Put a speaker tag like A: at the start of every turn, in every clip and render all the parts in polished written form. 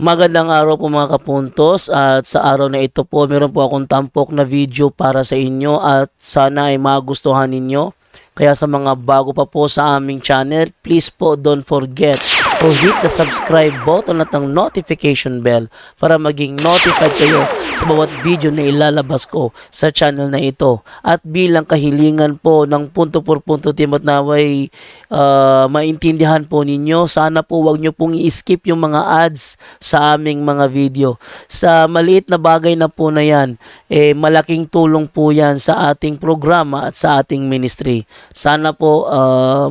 A: Magandang araw po mga kapuntos, at sa araw na ito po meron po akong tampok na video para sa inyo at sana ay magustuhan ninyo. Kaya sa mga bago pa po sa aming channel, please po don't forget to hit the subscribe button at ang notification bell para maging notified kayo sa bawat video na ilalabas ko sa channel na ito. At bilang kahilingan po ng punto por punto team at naway maintindihan po ninyo, sana po wag nyo pong i-skip yung mga ads sa aming mga video. Sa maliit na bagay na po na yan, malaking tulong po yan sa ating programa at sa ating ministry. Sana po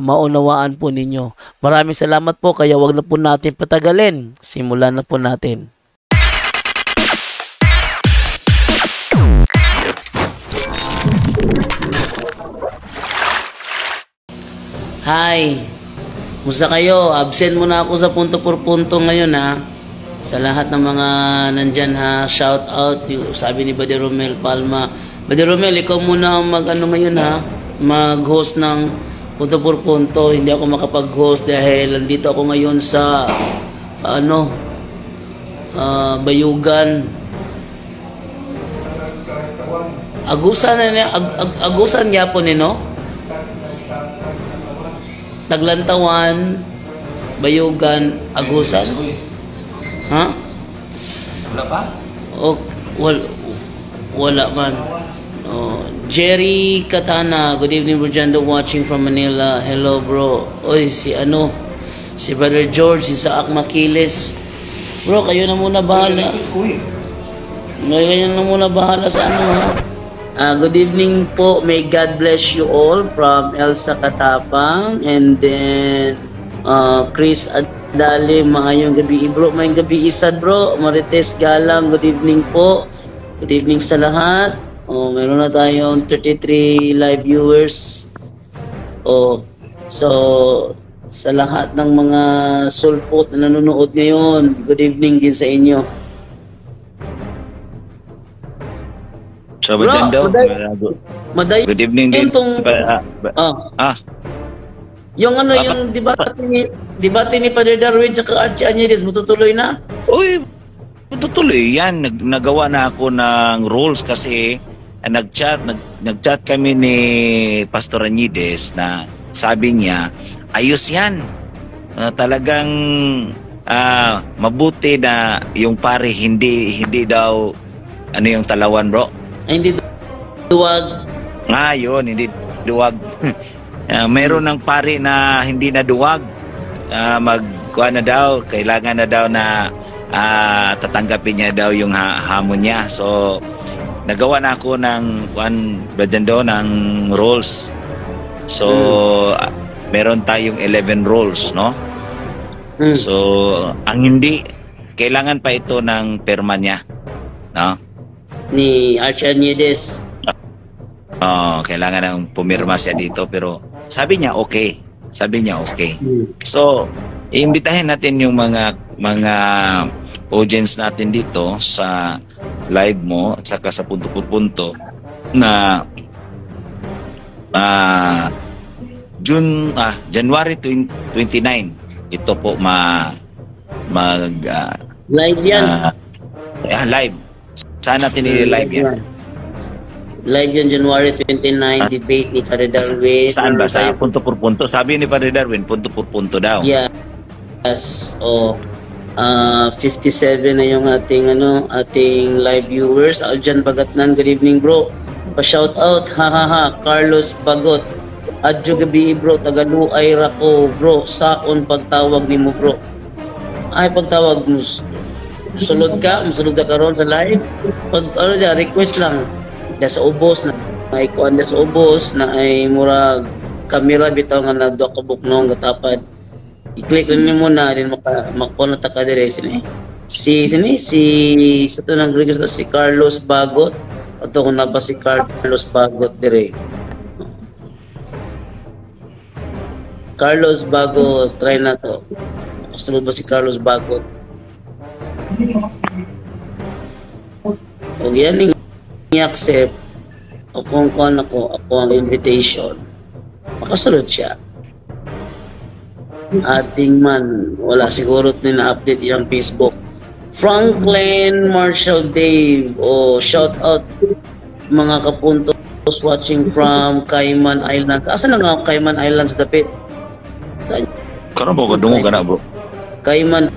A: maunawaan po ninyo. Maraming salamat po, kaya wag na po natin patagalin. Simulan na po natin. Hi! Musta kayo? Absent muna ako sa punto por punto ngayon ha. Sa lahat ng mga nandyan ha, shout out. Sabi ni Brother Romel Palma. Brother Romel, ikaw muna ang mag-ano ngayon ha, mag-host ng punto por punto. Hindi ako makapag-host dahil nandito ako ngayon sa Bayugan. Agusan niya po nino? Taglantawan, Bayugan, Agusan. Ha?
B: Wala pa?
A: Wala man. Jerry Katana, good evening bro Jando, watching from Manila. Hello bro. Oy, si Brother George, si Saak Makilis. Bro, kayo na muna bahala. Kayo na muna bahala sa ha. Good evening po. May God bless you all from Elsa Katapang. And then Chris Adali, maayong gabi bro. Maayong gabi Isad bro. Marites Galang, good evening po. Good evening sa lahat. Meron na tayong 33 live viewers. So sa lahat ng mga sulpot na nanonood ngayon, good evening din sa inyo.
B: So, Jando, good evening din.
A: Yung yung debate ni Father Darwin at Archie Añedes, matutuloy na?
B: Uy, matutuloy yan. Nagawa na ako ng rules kasi nag-chat kami ni Pastor Añedes na sabi niya, ayos yan. Talagang mabuti na yung pare hindi daw yung talawan bro.
A: Hindi duwag.
B: Yun, hindi duwag. Meron ng pare na hindi na duwag. Magkuha na daw, kailangan na daw na tatanggapin niya daw yung hamon niya. So, nagawa na ako ng ng rules. So, meron tayong 11 rules, no? So, ang hindi, kailangan pa ito ng perma niya, no?
A: Ni Archie Añedes.
B: Kailangan ng pumirma siya dito, pero sabi niya okay. So, iimbitahin natin yung mga audience natin dito sa live mo at saka sa punto por punto na January 29 ito po
A: live yan.
B: Live. Saan natin i-live yan?
A: Live yan January 29, debate ni Father Darwin.
B: Saan ba? Sa punto por punto? Sabi ni Father Darwin, punto por punto daw.
A: Yes. 57 na yung ating live viewers. Aljan Bagatnan, good evening bro. Pa-shout out, Carlos Bagot. Adyo gabi bro, Tagaluay Rako bro. Saon pagtawag ni mo bro. Ay pagtawag mo. Musulod ka karon sa live. Pag request lang. Sa ubos na ay kuan sa ubos na ay murag kamera bitaw nga nagdokobok nung gatapad. I-click lang niyo muna din makapon ta ka dire si sa to nang request si Carlos Bagot. Ato ko na ba si Carlos Bagot dire. Carlos Bagot, try na to. Gusto ba si Carlos Bagot? O yan i-accept ako ang invitation, makasunod siya. Ating man, wala siguro na update yung Facebook. Franklin Marshall Dave. Shout out mga kapuntos watching from Cayman Islands. Asa na nga Cayman Islands dapit? Saan?
B: Karon mo kadungo kana bro.
A: Cayman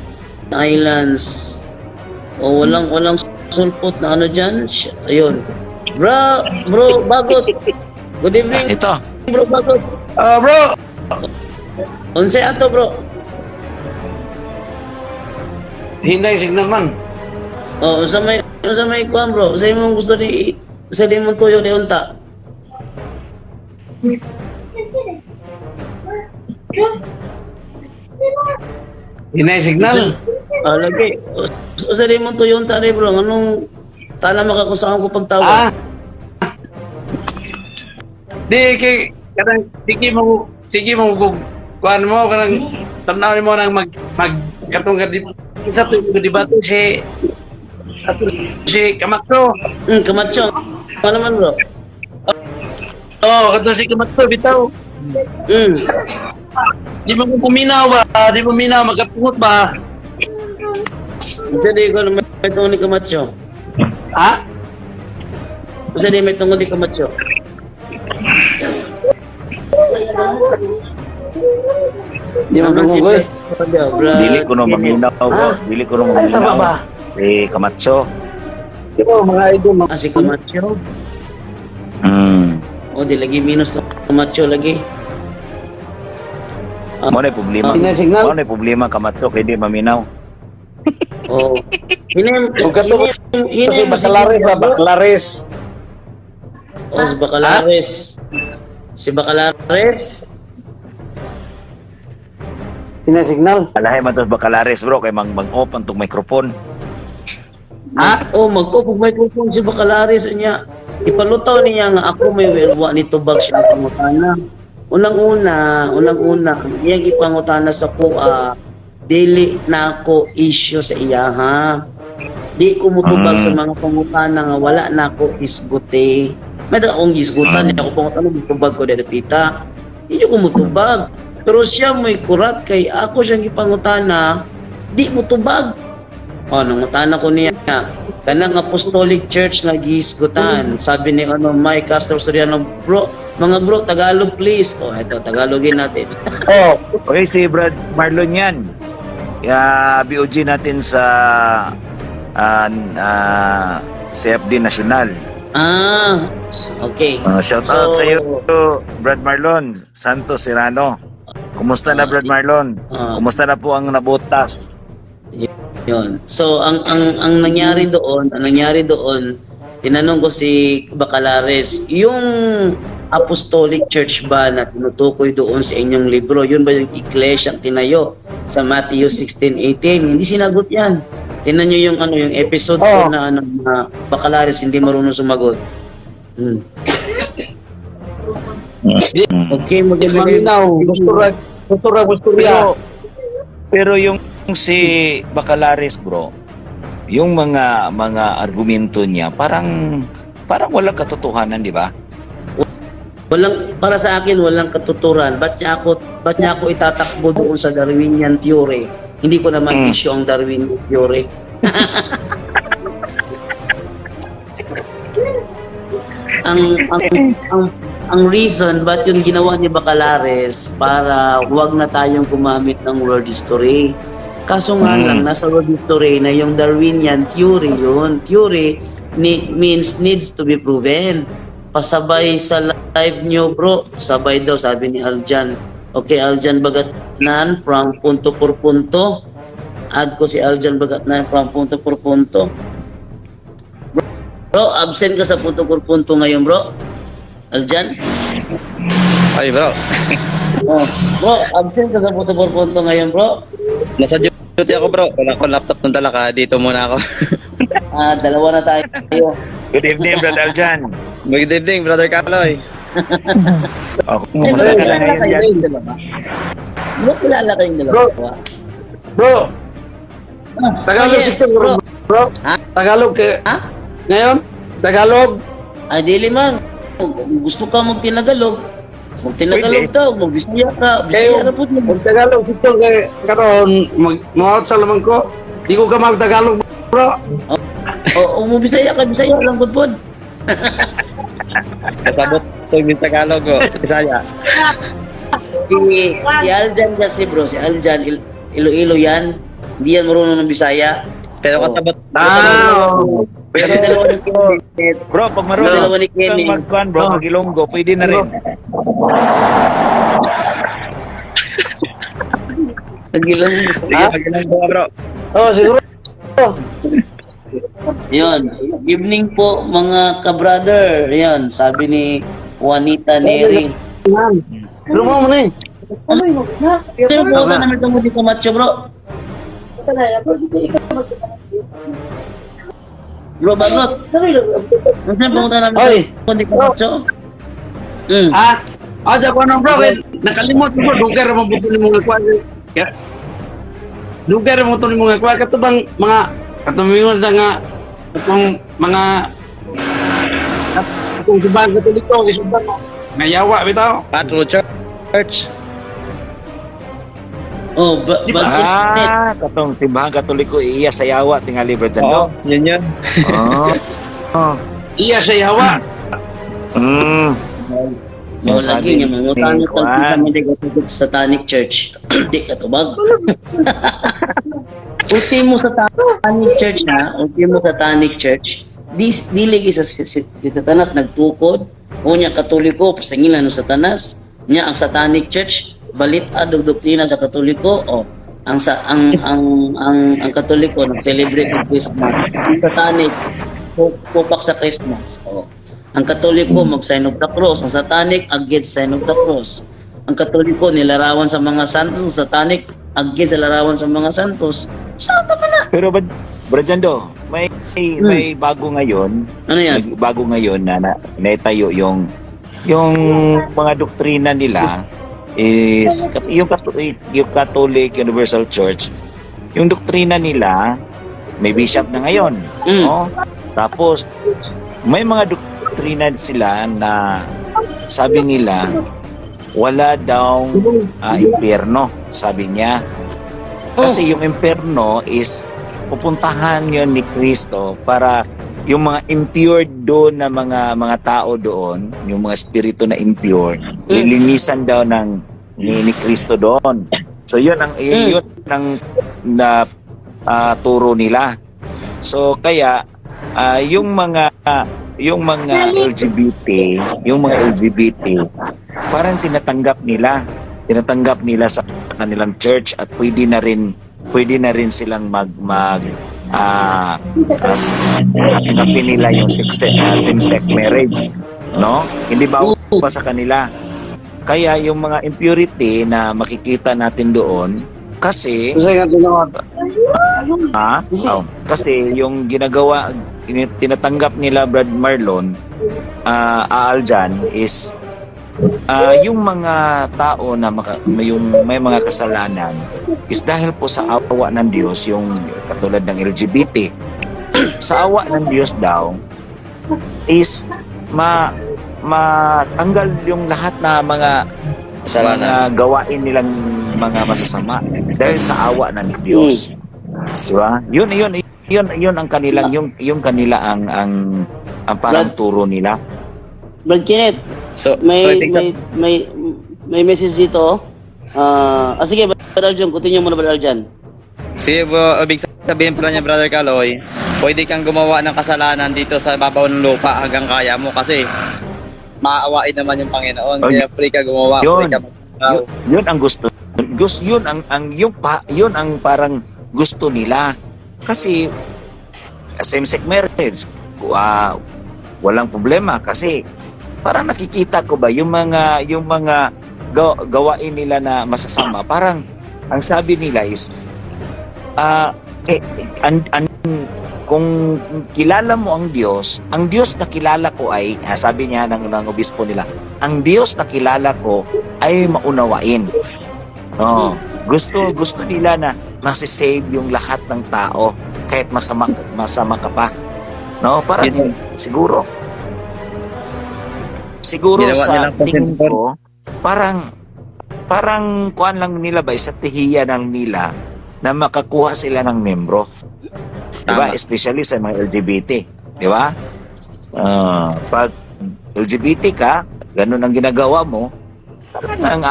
A: Islands. Walang sulpot na ano diyan. Ayun. Bro, bagot. Good evening.
B: Ito.
A: Bro, bagot.
B: Bro.
A: Unsa ato, bro?
C: Hinay signal man.
A: Sa may kuan, bro. Sa imong gusto ni sa imong tuyo ni unta.
C: Hinay signal.
A: Lagi. Sa imong tuyo unta rin, bro. Anong tala makakusaan ko pagtawag?
C: Di kay kanang sige mo kuan mo kanang tanaw mo nang mag katong isa to debate si Camacho.
A: Camacho. Ano man, bro?
C: Katong si Camacho bitaw. Di mo puminaw ba? Di mo minaw magapungot ba?
A: Jadi ko may tungod ni Camacho.
C: Ha?
A: Jadi may tungod ni Camacho.
C: Di mo tungod.
B: Dili ko no maminaw bro. Dili ko no maminaw. Si Camacho.
C: Di mo mga idol
A: Si Camacho. Di lagi minus na Camacho lagi.
B: Mo na problema. Mo na problema Camacho kay di maminaw.
C: Hinem Bacalares.
A: Si Bacalares. Si Bacalares.
C: Hinay signal.
B: Alahay man tos Bacalares bro kay mag-off ang tong microphone.
A: Mag-off og microphone si Bacalares niya. Ipalutaw niya nga ako may welwa nito bag siya pangutana. Unang-una, iyang ipangutana sa ko dili na ako issue sa iya ha. Di ko mutubag sa mga pangutana nga wala na ako isgute. May akong isgutan niya ako pangutana mutubag ko dito tita. Hindi ko mutubag. Pero siya may kurat kay ako siyang ipangutana di mutubag. Nangutana ko niya. Kanang Apostolic Church nga giisgutan. Sabi ni Mike Castro Soriano, mga bro, Tagalog please. Ito, Tagalogin natin.
B: Okay, si Brad Marlon yan. BOG natin sa CFD National.
A: Okay.
B: Shout out sa iyo, Brad Marlon, Santos Serrano. Kumusta na Brad Marlon? Kumusta na po ang nabutas?
A: Yun. So ang nangyari doon, tinanong ko si Bacalares, yung Apostolic Church ba na tinutukoy doon sa inyong libro, yun ba yung iglesia ang tinayo sa Matthew 16:18? Hindi sinagot yan. Tingnan niyo yung yung episode ko na Bacalares hindi marunong sumagot. Okay,
C: maminaw.
B: Pero yung si Bacalares bro, yung mga argumento niya parang walang katotohanan, di ba?
A: Para sa akin walang katuturan. Ba't niya ako itatakbo doon sa Darwinian theory? Hindi ko naman issue ang Darwinian theory. ang reason ba't yung ginawa ni Bacalares para wag na tayong gumamit ng world history. Kaso nga lang, nasa world history na yung Darwinian theory yun. Theory means needs to be proven. Pasabay sa live nyo bro, sabay daw sabi ni Aljan. Okay, Aljan Bagatnan from punto por punto. Add ko si Aljan Bagatnan from punto por punto. Bro, absent ka sa punto por punto ngayon bro. Aljan?
D: Ay bro.
A: Bro, absent ka sa punto por punto ngayon bro.
D: Nasa duty ako bro. Wala akong laptop ng dala ka. Dito muna ako.
A: Dalawa na tayo.
B: Good evening, Brother Aljan.
D: Good evening, Brother Carloy.
B: Kumusta ka na ngayon dyan?
A: Bro, kilala kayong dalawa.
C: Bro. Tagalog
A: bro.
C: Bro. Tagalog ka. Ngayon? Tagalog?
A: Dili man. Gusto ka mag-tinagalog. Mag-tinagalog daw. Mag-Bisaya ka. Bisaya na po.
C: Tagalog dito kay karon mag-out sa lamang ko. Di ko ka mag-Tagalog, bro.
E: O Bisaya ka, Bisaya lang pud.
D: Kasabot ko yung Tagalog ko. Bisaya.
E: Si Aljan kasi bro, si Aljan Iloilo yan. Hindi yan marunong ng Bisaya.
D: Pero kasabot.
E: Pero dalawa ni Kenneth.
B: Bro, pag
E: Dalawa ni
B: marunong kang
E: Kenny.
B: magkuhan, bro, mag-Ilonggo, pwede na rin.
E: Nagilong.
D: Sige, magalang ko bro.
C: Oh, siguro.
E: Yun. Evening po mga ka-brother. Yan, sabi ni Juanita Neri.
C: Pero mo na eh.
E: Pero po ka naman mo di Camacho, bro. Bro, bagot. Ano pumunta namin
C: Oy.
E: di Camacho?
C: Aja ko nang bro, nakalimot ko lugar mo buto ni mga kwa. Ya. Lugar mo to ni mga kwa katubang mga katumingon nga itong mga itong subang Katoliko, isubang ngayawa bitaw.
D: Patro Church.
E: Oh, bakit?
B: Katong simbahan Katoliko iya sa yawa tingali bro dyan,
D: Oo, yun.
C: Iya sa yawa.
E: Mo lagi nga mangutangan sa mga Satanic Church. Di ka tubag. Ultimo Satanic Church na, ultimo Satanic Church. Dili sa Satanas nagtukod. O niya Katoliko pasingilan ng Satanas. Niya ang Satanic Church balit adog doktrina sa Katoliko. O ang Katoliko nag-celebrate ng Christmas. Ang Satanic pupak sa Christmas. O ang Katoliko mag-sign of the cross, ang Satanic against sign of the cross. Ang Katoliko nilarawan sa mga santos, ang Satanic against sa larawan sa mga santos. Saan naman na?
B: Pero bro Jando, may bago ngayon.
E: Ano yan?
B: May bago ngayon na naitayo yung mga doktrina nila is yung Catholic Universal Church. Yung doktrina nila may bishop na ngayon, no? Tapos may mga doktrina sila na sabi nila wala daw impyerno, sabi niya. Kasi yung impyerno is pupuntahan yon ni Kristo para yung mga impure doon na mga tao doon, yung mga espiritu na impure, lilinisan daw ni Kristo doon. So yun ang na turo nila. So kaya yung mga LGBT parang tinatanggap nila sa kanilang church at pwede na rin silang tanggapin nila yung same-sex marriage, no? Hindi ba sa kanila? Kaya yung mga impurity na makikita natin doon kasi kasi yung tinatanggap nila Brad Marlon Aljan is yung mga tao na may mga kasalanan is dahil po sa awa ng Diyos, yung katulad ng LGBT. Sa awa ng Diyos daw is matanggal yung lahat na mga gawain nilang mga masasama dahil sa awa ng Diyos. Diba? Yun ang kanilang yung kanila ang parang turo nila.
E: Brad Kenneth, may message dito. Sige, Brother Arjan, continue mo na, Brother Arjan.
D: Sige bro, ibig sabihin pala niya Brother Kaloy, pwede kang gumawa ng kasalanan dito sa babaw ng lupa hanggang kaya mo kasi maaawain naman yung Panginoon. Kaya free ka gumawa, free ka magtrabaho.
B: Yun ang gusto. Yun ang parang gusto nila. Kasi same-sex marriage, walang problema kasi parang nakikita ko ba yung mga gawain nila na masasama, parang ang sabi nila is kung kilala mo ang Diyos na kilala ko ay sabi niya ng obispo nila, ang Diyos na kilala ko ay maunawain. Gusto nila na masisave yung lahat ng tao kahit masama ka pa. No, parang siguro sa tingin ko parang kuan lang nila ba sa tihiya ng nila na makakuha sila ng membro. Diba?
D: Tama.
B: Especially sa mga LGBT. Diba? Pag LGBT ka, ganun ang ginagawa mo, talagang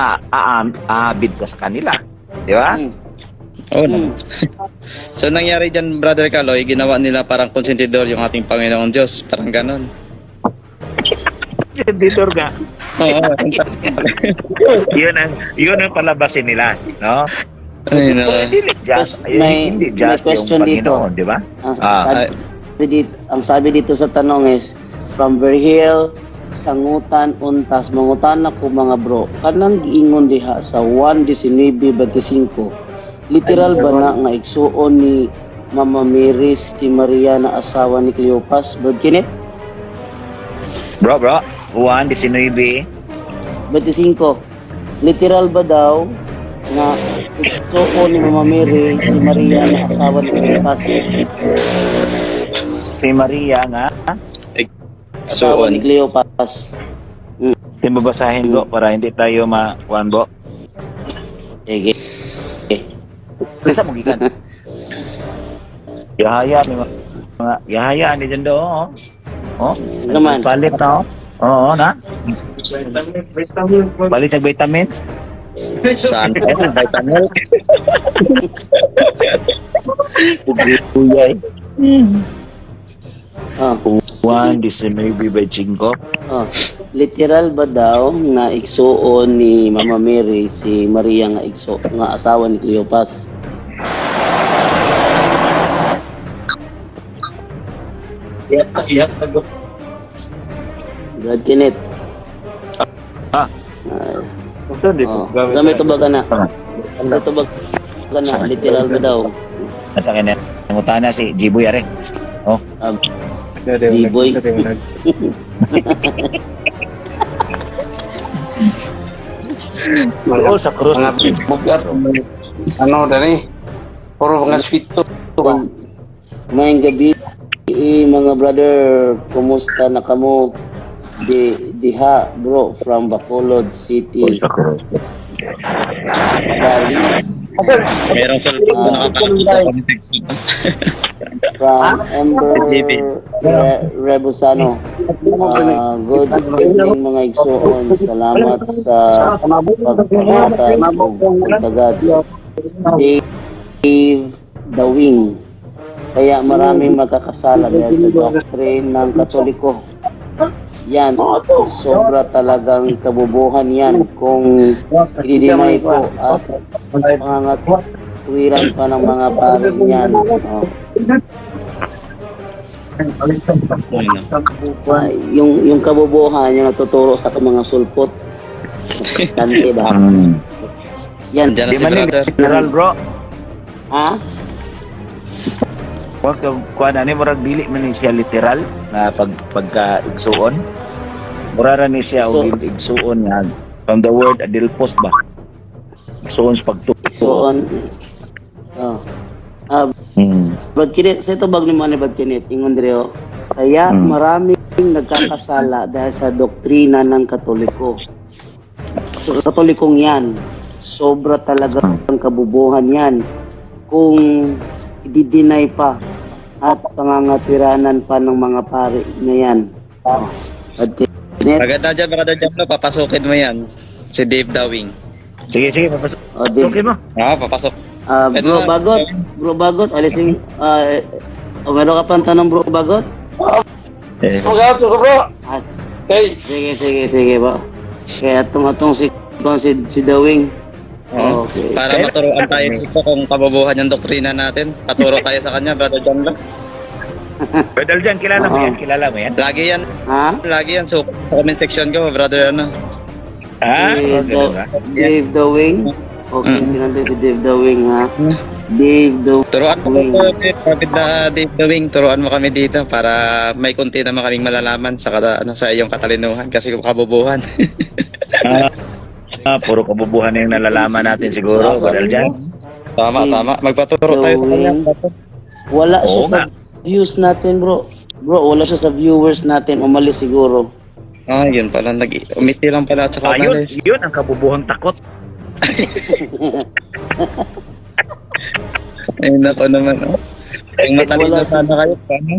B: aabid ka sa kanila. Diba?
D: Oo na. So nangyari dyan, Brother Kaloy, ginawa nila parang konsentidor yung ating Panginoon Diyos. Parang ganon.
B: Sentidor ka.
D: Oo.
B: yun ang palabasin nila. No?
D: Ay,
B: So,
D: nako.
B: hindi just yung
E: question dito.
B: Panginoon. Diba?
E: Ang sabi dito sa tanong is, from Verhil, sangutan, untas, mangutan ako mga bro, kanang giingon diha sa 1:19-25, literal ba na nga igsuon ni Mama Mary si Maria na asawa ni Cleopas? Brad Kenneth?
B: Bro, 1:19.
E: 25. Literal ba daw na igsuon ni Mama Mary si Maria na asawa ni Cleopas?
B: Si Maria nga.
E: Asawa ni
D: Suon.
E: Cleopas.
B: Babasahin bro para hindi tayo ma-kuan bro.
E: Sige.
B: Kesa mo gikan. Yahaya ni mga yahaya ni dyan do. Oh.
E: Naman.
B: Palit na oh. Oo na. Palit sa vitamins.
D: Saan po? Vitamin.
B: Uyay.
E: Ah.
B: 1:19.
E: Literal ba daw na igsuon ni Mama Mary si Maria nga asawa ni Cleopas? Brad Kenneth.
B: Ah.
E: Gamit to ba ka na? Ito ba ka na? Literal ba daw?
B: Nasa kanya. Nangutana si Jiboy are. Oh.
E: D-boy.
B: Oo, sa cross.
C: Mga bugat. Ano dali? Puro mga sweet to.
E: Mayang gabi, mga brother, kumusta na kamo? Diha, bro, from Bacolod City. Bali,
D: Merong cellphone na nakakakita.
E: from Ember Rebusano. Good evening mga igsoon. Salamat sa pagpapatay ng pagtagad. Dave Dawing. Kaya maraming magkakasala dahil sa doctrine ng Katoliko. Yan, sobra talagang kabubuhan yan kung i-deny po at pangangatwiran pa ng mga pare niyan. Yung kabubuhan, yung natuturo sa mga sulpot. Kante ba? Yan.
D: Diyan na
B: Di
D: si
B: man
D: Brother.
B: literal bro.
E: Ha?
B: Wag kuan ani murag dili man ni siya literal na pagka-igsuon. Mura ra ni siya og igsuon nga from the word adilpos ba. Igsuon sa pagtuo.
E: So on. Brad Kenneth, sa ito bag ni Manny Brad Kenneth, ingon diri kaya maraming nagkakasala dahil sa doktrina ng Katoliko. So, Katolikong yan, sobra talaga ang kabubuhan yan. Kung i-deny pa at pangangatwiranan pa ng mga pare na yan. Brad Kenneth,
D: Maganda dyan, Brother Jamlo, papasukin mo yan. Si Dave Dawing.
B: Sige, papasok.
E: Dave.
B: Okay mo.
D: Papasok.
E: Bro Bagot, alising, meron ka pang tanong Bro Bagot?
C: Bugat ko bro. Okay.
E: Sige ba. Kaya atong si Dawing. Okay.
D: Para maturuan tayo dito kung kabubuhan yung doktrina natin. Paturo tayo sa kanya, Brother Jamlo.
B: Pedal dyan, kilala mo yan, kilala mo yan.
D: Lagi yan.
E: Ha?
D: Lagi yan. So, sa comment section ko, Brother
E: Dave Dawing. Okay, pinanday si Dave Dawing ha. Dave Dawing.
D: Turuan mo kami, kapit na Dave Dawing, turuan mo kami dito para may konti naman kaming malalaman sa sa iyong katalinuhan kasi kabubuhan.
B: Puro kabubuhan yung nalalaman natin siguro, pedal dyan.
D: Tama. Magpaturo tayo sa kanya.
E: Wala siya sa views natin, bro. Wala siya sa viewers natin. Umalis siguro.
D: Yun pala. Umiti lang pala at saka umalis.
B: Yun ang kabubuhang takot.
D: Ay, nako naman. Oh. Ang matalino
E: Wala
D: sana kayo. Paano?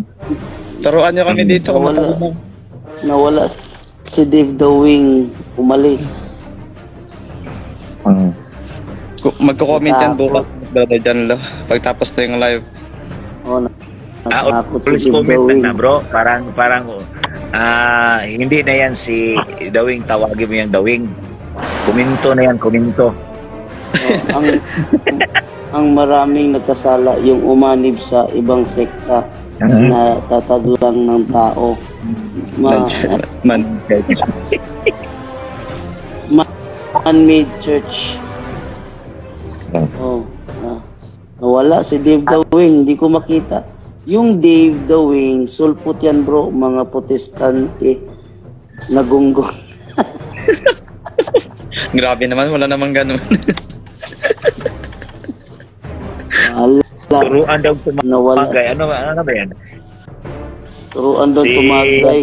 D: Turuan nyo kami dito. kung
E: Nawala.
D: matalino.
E: Nawala si Dave the Wing, umalis.
D: Magko-comment yan
E: Natakot.
D: bukas. Brother John Lo. Pagtapos na yung live.
E: Oh, natakot si
B: Please
E: Dave the
B: comment
E: Wing.
B: na bro. Parang hindi na yan si Dawing, tawagin mo yung Dawing. Kuminto na yan, kuminto.
E: Oh, ang maraming nagkasala yung umanib sa ibang sekta na tataglang ng tao. Man-made church. Oh, nawala si Dave the Wing, hindi ko makita. Yung Dave the Wing, sulpot yan bro, mga protestante nagunggong.
D: Grabe naman, wala namang ganun.
E: Ala,
B: Turuan daw
E: nawala.
B: tumagay. Ano ba yan?
E: Turuan doon
B: Si-
E: tumagay.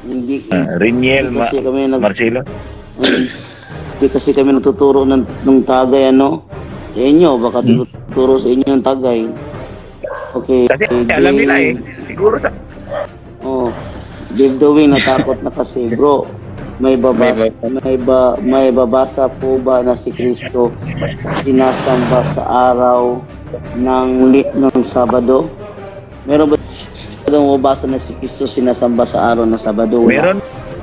E: Hindi
B: Riniel
E: kasi kami
B: Marcelo.
E: hindi kasi kami nagtuturo ng tagay ano. Sa inyo, baka tuturo sa inyo ng tagay. Okay.
B: Kasi alam nila eh. Siguro sa...
E: Oh. Dave the Wing natakot na kasi, bro. May babasa po ba na si Kristo sinasamba sa araw ng Sabado? Meron ba daw mabasa na si Kristo sinasamba sa araw ng Sabado? Wala.
B: Meron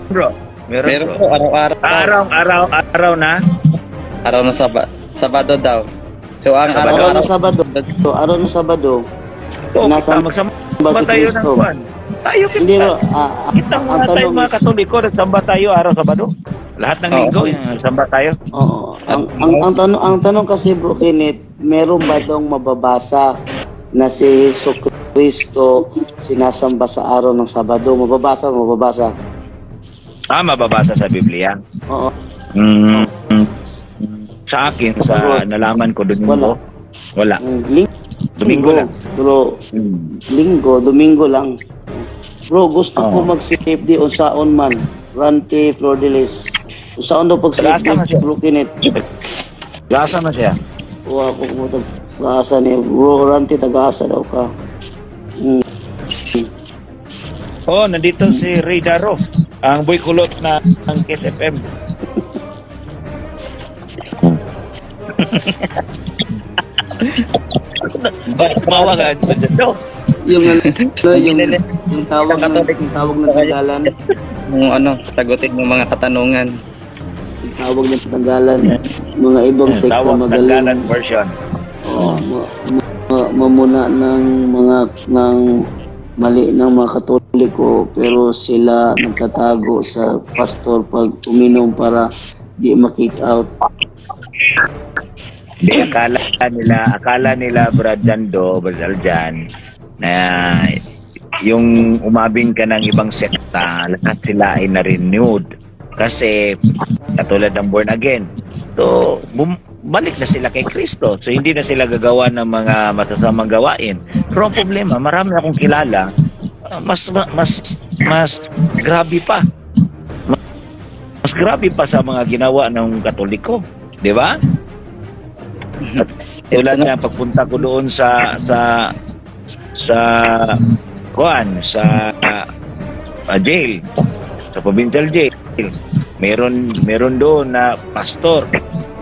B: bro.
D: Meron
B: bro.
D: po, araw-araw.
B: Araw na.
D: Araw na Sabado daw. So, ang
E: Araw
D: araw-araw.
E: ng Sabado. So, araw ng Sabado.
B: O,
E: Nasaan
B: kita magsamba
E: ba si
B: tayo ng
E: Kristo?
B: kuwan. Tayo
E: Hindi
B: kita.
E: ba?
B: Kita
E: Ang
B: mga tayo
E: tanong
B: mga
E: is,
B: Katoliko, nagsamba tayo araw Sabado. Lahat ng
D: Oo.
B: linggo, nagsamba tayo.
E: oo. Ang tanong kasi bro Kenneth, meron ba daw mababasa na si Hesus Kristo sinasamba sa araw ng Sabado? Mababasa.
B: Mababasa sa Biblia.
E: Oo.
B: Sa akin, sa nalaman ko Domingo, wala. Domingo lang.
E: Bro, Domingo lang. Bro, gusto ko mag-save di unsaon man. Rante Flordelis. Unsaon daw pag-save
B: Tagaasa na siya.
E: bro Kenneth?
B: Lasa na siya.
E: Wa ko mo tagaasa ni bro Rante tagaasa daw ka.
B: Oh, nandito si Ray Daro, ang boy kulot na ng KSFM. Bawa ka dyan.
E: Yung tawag ng Tagalan.
D: Yung sagutin ng mga katanungan.
E: Yung tawag ng Tagalan. Mga ibang sekta
B: Tawag
E: magaling.
B: Tagalan version.
E: Mamuna ng mali ng mga Katoliko, pero sila nagtatago sa pastor pag uminom para di ma-kick out.
B: Di, akala nila Brad Jando, Brad Aljan, na yung umabing ka ng ibang sekta, lahat sila ay na-renewed. Kasi, katulad ng born again. So, balik na sila kay Kristo. So, hindi na sila gagawa ng mga masasamang gawain. Pero ang problema, marami akong kilala, mas grabe pa. Mas grabe pa sa mga ginawa ng Katoliko. Di ba? At tulad nga pagpunta ko doon sa jail, sa provincial jail, meron doon na pastor.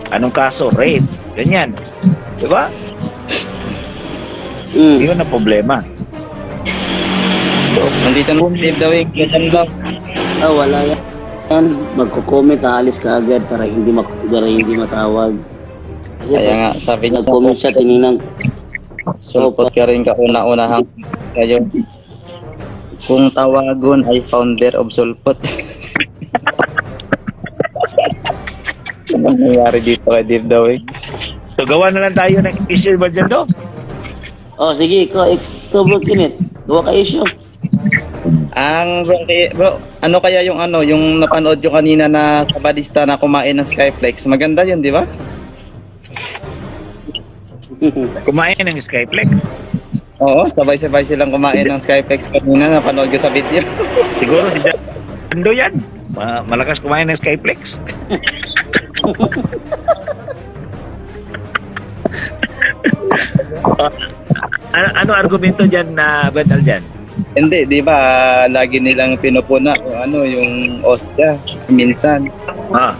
B: Anong kaso? Rape. Ganyan. Di ba? Yun ang problema.
D: Nandito na si Dave the Wing.
E: Wala yan. Magko-comment, aalis ka agad para hindi matawag.
D: Kaya nga, sabi niya,
E: Nag-comment siya, tinignan.
D: sulpot ka rin kauna-unahang kayo. Kung tawagon ay founder of sulpot. Ano nangyari dito kay Dave the Wing?
B: So gawa na lang tayo ng issue ba dyan do?
E: Sige, ikaw bro Kenneth. Gawa ka issue.
D: Bro, ano kaya yung yung napanood yung kanina na sabadista na kumain ng Skyflex? Maganda yun, di ba?
B: Kumain ng Skyflex.
D: Oo, sabay-sabay silang kumain ng Skyflex kanina, napanood ko sa video.
B: Siguro si Jando yan. Malakas kumain ng Skyflex. Ano argumento diyan na Bandal diyan?
D: Hindi, di ba, lagi nilang pinupuna kung ano, yung ostya, minsan.
B: Ah,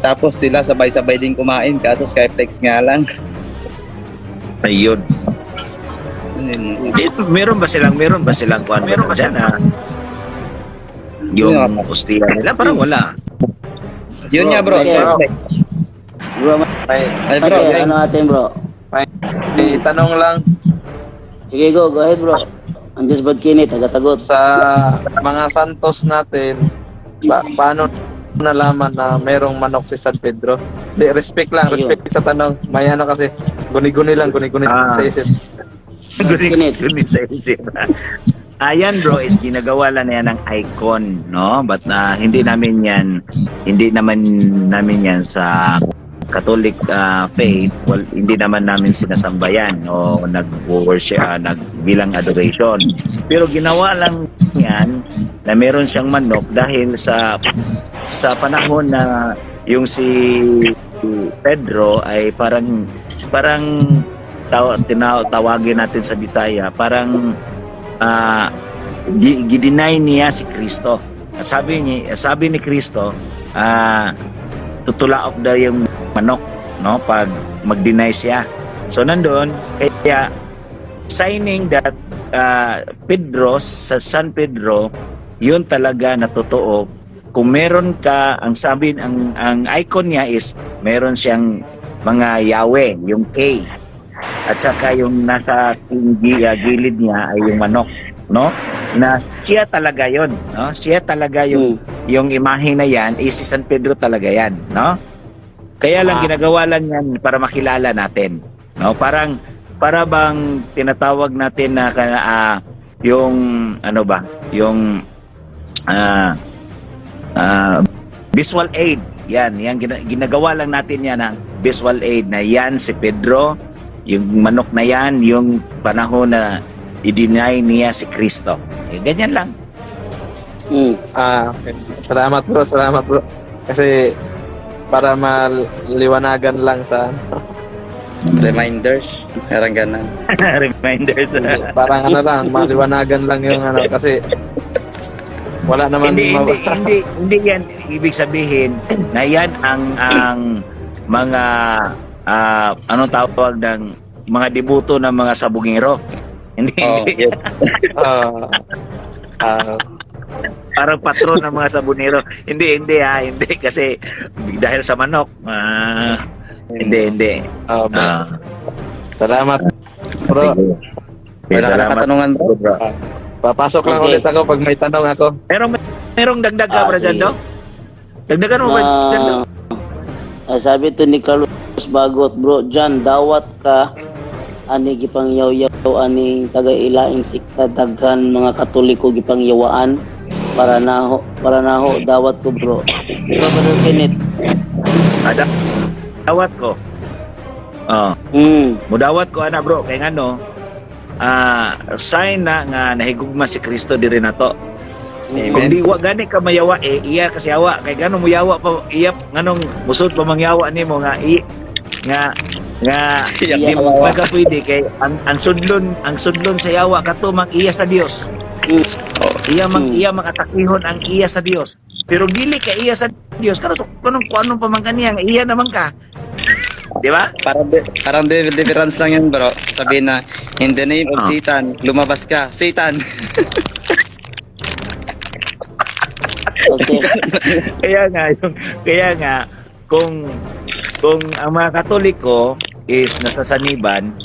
D: Tapos sila sabay-sabay din kumain, kaso Skyflex nga lang.
B: ayun. Meron ba silang kuan? Meron ba silang yung ostiya nila? Parang wala.
D: Yun nga bro,
E: Okay.
D: Skyflex.
E: Bro,
D: Ay bro,
E: okay, ano atin bro?
F: Tanong lang
E: Sige, go ahead bro. Ang Diyos ba't kinit, nagasagot.
F: sa mga santos natin, paano nalaman na merong manok si San Pedro? Respect
E: Ayun.
F: sa tanong. May ano kasi, guni-guni
B: Ah.
F: sa isip.
E: Kinit.
B: Gunit sa isip. Ayan bro, is ginagawa lang yan ng icon, no? But hindi naman namin yan sa Catholic faith. Well, hindi naman namin sinasambayan o nag-worship, bilang adoration. Pero ginawa lang yan na meron siyang manok dahil sa panahon na yung si Pedro ay parang tawagin natin sa Bisaya, parang gideny niya si Kristo. At sabi ni Kristo, tutulaok daw yung manok, no, pag mag-deny siya. So nandoon, kaya signing that Pedro, sa San Pedro, yun talaga na totoo. Kung meron ka, ang icon niya is meron siyang mga Yahweh, yung K. At saka yung nasa gilid niya ay yung manok, no? Na siya talaga yon, no? Siya talaga yung imahe na yan, is si San Pedro talaga yan, no? Kaya lang ginagawa lang yan para makilala natin, no? Para bang tinatawag natin na yung ano ba, yung visual aid. Yan ginagawa lang natin yan ng visual aid na yan si Pedro, yung manok na yan, yung panahon na i-deny niya si Kristo. Ganyan lang.
F: Okay. Salamat bro. Kasi para maliwanagan lang sa
D: Reminders, parang ganun.
B: Reminders.
F: parang ano lang, maliwanagan lang yung ano kasi wala naman
B: hindi yan ibig sabihin na yan ang mga anong tawag ng mga debuto ng mga sabungero. Hindi. Parang patron ng mga sabunero. Hindi kasi dahil sa manok. Hindi.
F: Salamat bro.
D: Wala ka na katanungan bro.
F: Papasok lang ulit ako pag may tanong ako.
B: Merong dagdag ka bro dyan, no? Dagdagan mo ba dyan, no?
E: Sabi to ni Carlos Bagot, bro, dyan, dawat ka ani gipang yaw-yaw ani taga-ilaing sikta daghan mga Katoliko gipang yawaan para naho dawat ko bro. Bro, Brother Kenneth.
B: Dawat ko. Mudawat ko ana bro kay ngano sign na nga nahigugma si Kristo diri nato. Kung di wa gani ka mayawa iya kasi yawa kay gano mo yawa pa iya nganong musod pa mangyawa nimo nga di mo ka pwede kay ang sudlon sa yawa kato mang iya sa Dios. Iya mang atakihon ang iya sa Dios. Pero dili ka iya sa Dios karon kuno pa man kaniya iya naman ka. Di ba?
D: Parang difference lang yun bro. Sabihin na, in the name of Satan, lumabas ka. Satan!
E: Okay.
B: kaya nga kung ang mga Katoliko is nasasaniban,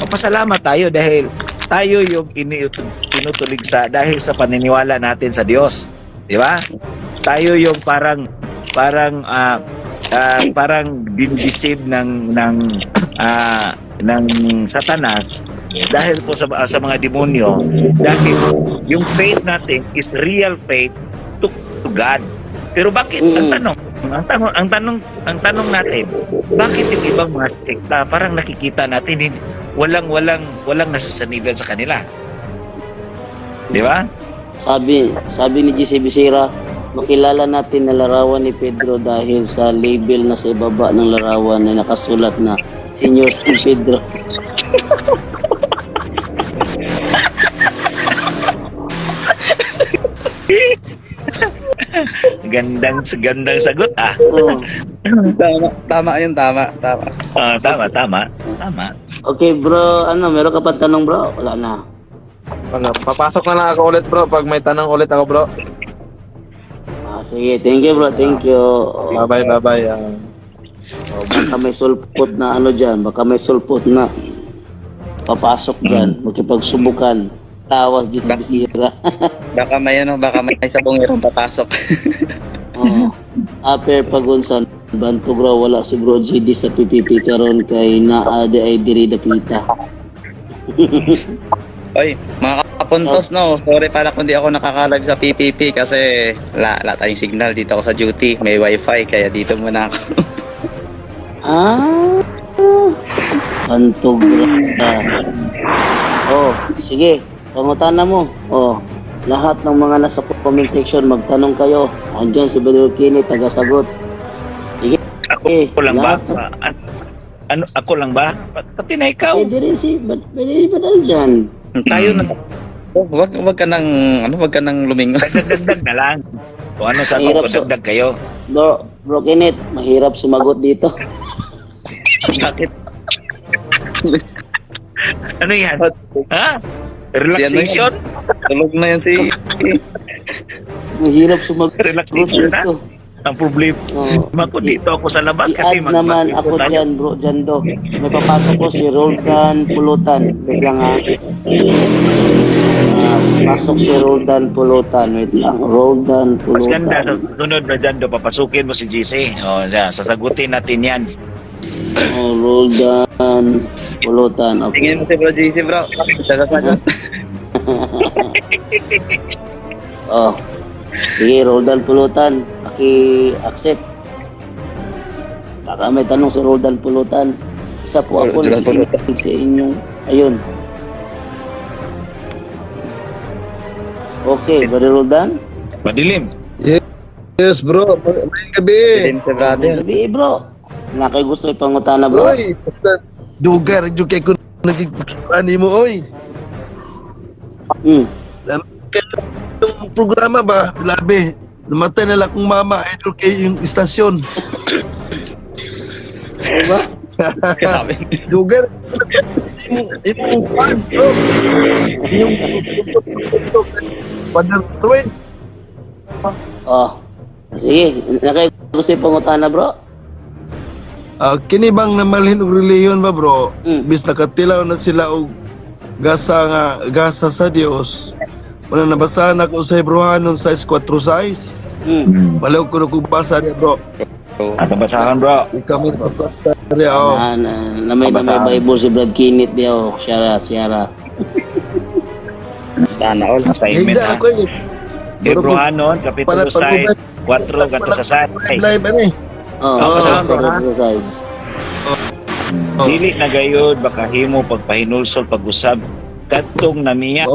B: magpasalamat tayo dahil tayo yung tinutuligsa dahil sa paniniwala natin sa Diyos. Di ba? Tayo yung parang dinideceive ng Satanas dahil po sa mga demonyo, dahil yung faith natin is real faith to God. Pero bakit ang tanong natin, bakit yung ibang mga sekta parang nakikita natin walang nasasaniban sa kanila? Di ba?
E: Sabi ni GC Bisira, makilala natin na larawan ni Pedro dahil sa label na sa ibaba ng larawan na nakasulat na Senior San Pedro.
B: Gandang sagot ah.
E: Oh.
D: Tama yun, tama.
B: Tama.
E: Okay bro, meron ka pa tanong bro? Wala na.
F: Wala, papasok na lang ako ulit bro pag may tanong ulit ako bro.
E: Sige, thank you bro, thank you.
F: Bye bye.
E: Baka may sulpot na dyan, baka may sulpot na papasok dyan, magkipagsubukan, tawas di sa bisira.
D: Baka may sabong irong papasok.
E: Aper Pagunsan, Banto bro, wala si bro GD sa PPP karon kay naade ay diri dapita.
D: Oy, mga kapuntos no, sorry pala kung di ako nakaka-live sa PPP kasi wala tayong signal dito ako sa duty, may wifi kaya dito muna ako.
E: Bantog sige, pangutan na mo. Lahat ng mga nasa comment section magtanong kayo. Andiyan si Brother Kenny tagasagot. Sige.
B: Ako lang ba? Ako lang ba? Pati na ikaw.
E: Pwede rin ba dyan?
D: Tayo na. Wag ka nang lumingon.
B: Dagdag na lang. Kung ano sa ako, dagdag kayo.
E: Bro Kenneth, mahirap sumagot dito.
D: Bakit?
B: Ano yan? Ha? Relaxation?
D: Tulog na yan si...
E: Mahirap sumagot
B: Relaxation na?
E: dito.
B: Ang problema ko dito ako sa labas kasi
E: I-add naman ako dyan bro, Jando. May papasok ko si Roldan Pulutan. Wait lang ha. Pasok si Roldan Pulutan. Wait lang. Roldan
B: Mas ganda sa
E: Pulutan.
B: sunod na dyan, papasukin mo si GC. Sasagutin natin yan.
E: Roldan Pulutan. Okay.
D: Tingin mo si Bro JC bro. Siya sasagot.
E: Sige, Roldan Pulutan. Paki-accept. Baka may tanong si Roldan Pulutan. Isa po ako
D: Roldan Pulutan.
E: sa inyong... Ayun. Okay, Brother Roldan?
B: Madilim.
F: Yes bro, may gabi.
D: Tingin si brother.
E: Sabi, bro. Nga kayo gusto ipangutana, bro?
F: Oy, basta dugar jud kay ko nagigani mo oy. Yung programa ba, labi. Namatay na lang kung mama, idol kay yung istasyon.
E: Ano ba?
D: Grabe.
F: Dugar. Yung fan, bro. Yung Father Twin.
E: Sige. Nga kayo gusto ipangutana, bro?
F: Kini bang namalhin og reliyon ba bro? Bis
E: Mm.
F: nakatilaw na sila og gasa sa Dios. Wala nabasahan ako sa Hebrewanon 6:4-6. Wala ko basa niya bro.
B: Basahan bro.
F: Kami pasta niya oh.
E: Na may Bible si Brad Kenneth diyo. Siyara.
D: Sana all.
B: Assignment
F: Hindi
B: ha.
F: ako eh.
B: Hebrewanon, Kapitulo 6, 4, gato sa 6.
F: Live ani.
B: basahan bro, ha?
E: Exercise.
B: Dili na gayud baka himo pagpahinulsol pag-usab kadtong namiya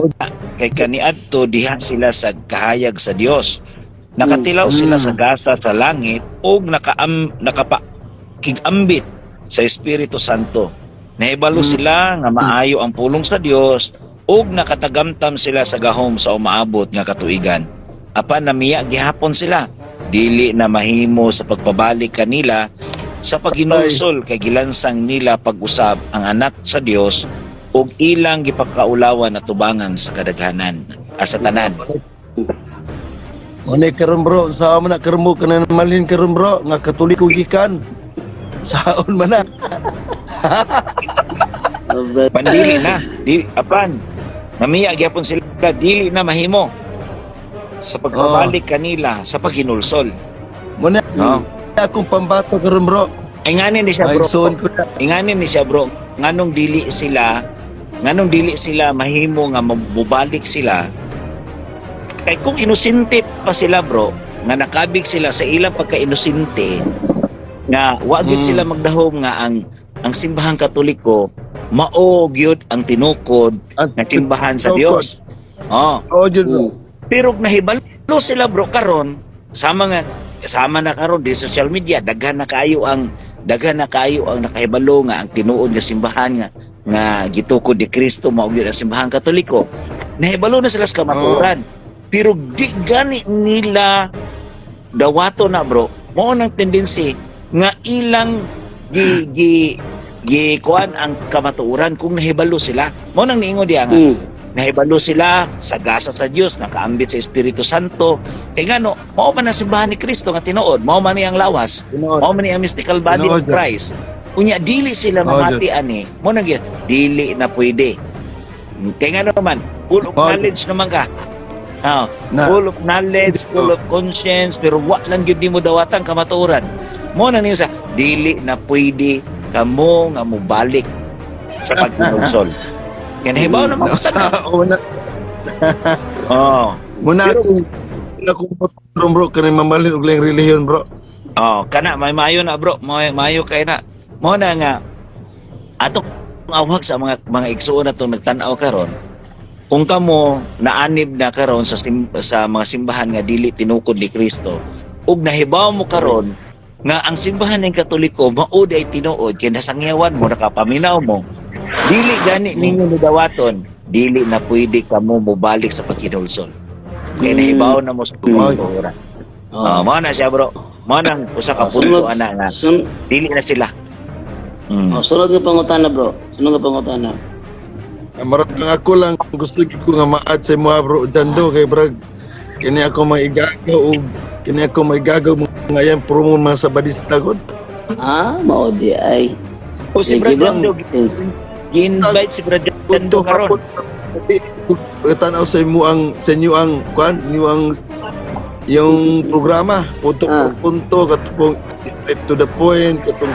B: kay kaniadto diha sila sa kahayag sa Dios. Nakatilaw sila sa gasa sa langit ug nakapakigambit sa Espiritu Santo. Nahibalo sila nga maayo ang pulong sa Dios ug nakatagamtam sila sa gahom sa umaabot nga katuigan. Apan namiya gihapon sila, dili na mahimo sa pagpabalik kanila sa paghinulsol kay gilansang nila pag-usab ang anak sa Dios ug ilang gipakaulawan at tubangan sa kadaghanan sa tanan.
F: One karon bro, sa man na karmo kana malhin karon bro, nga Katoliko gikan. Saon man na.
B: Pandili na, di apan namiya gyapon sila, dili na mahimo sa pagpabalik kanila sa paghinulsol.
F: Muna
B: No.
F: akong pambato karon bro.
B: Ay nganin ni siya bro.
F: Maigsoon ko na.
B: Inganin ni siya bro, nganong dili sila mahimo nga mubalik sila. Kay kung inosente pa sila bro, nga nakabig sila sa ilang pagka-inosente, nga wa gyud sila magdahom nga ang simbahang Katoliko mao gyud ang tinukod nga simbahan sa Dios. Oh,
F: Jud bro.
B: pero nahibalo sila bro karon sama na karon di social media, daghan na kayo ang daghan na kayo ang nakahibalo nga ang tinuod nga simbahan nga gitukod ni Kristo mao gyud ang simbahan Katoliko. Nahibalo na sila sa kamatuoran. Pero di gani nila dawato na bro. Mao nang tendency nga ilang kuan ang kamatuoran kung nahibalo sila. Mao nang niingon diha nga. Nahibalo sila sa gasa sa Dios, nakaambit sa Espiritu Santo. Kay ngano, mao man ang simbahan ni Kristo nga tinuod, mao man ni ang lawas, mao man ni ang mystical body of Christ. Unya dili sila mamati ani. Mao nang gyud, dili na pwede. Kay ngano man, full of knowledge naman ka. Full of knowledge, full of conscience, pero wa lang gyud nimo dawatan kamatuoran. Mao nang niya sa dili na pwede kamo nga mobalik sa pagkinulsol. Kaya nahibaw naman
F: sa una. Muna akong bro, kanay mamalin og lang relihiyon bro.
B: Kana may mayo na bro, mayo kay na. Mo na nga atok awag sa mga igsuon natong nagtan-aw karon. Kung kamo naanib na karon sa mga simbahan nga dili tinukod ni Kristo, ug nahibaw mo karon nga ang simbahan ng Katoliko maud ay tinuod kay nasangyawan mo nakapaminaw mo. Dili gani ninyo nidawaton, dili na pwede kamo mobalik sa pagkinulsol. Kaya nahibaw na mo sa kamatuoran. Mao na siya bro. Mao nang usa ka punto ana nga. Dili na sila.
E: Sunod nga pangutana bro. Sunod nga pangutana.
F: Marat lang ako lang gusto ko nga ma-add sa mga bro dando kay brag. Kini ako maigagaw og kini ako maigagaw mga yan promo mga sabadista gud.
E: Mao di ay.
B: O si Brando gi-invite si Brando karon.
F: Tanaw sa inyo ang kwan, yung programa punto por punto katong straight to the point katong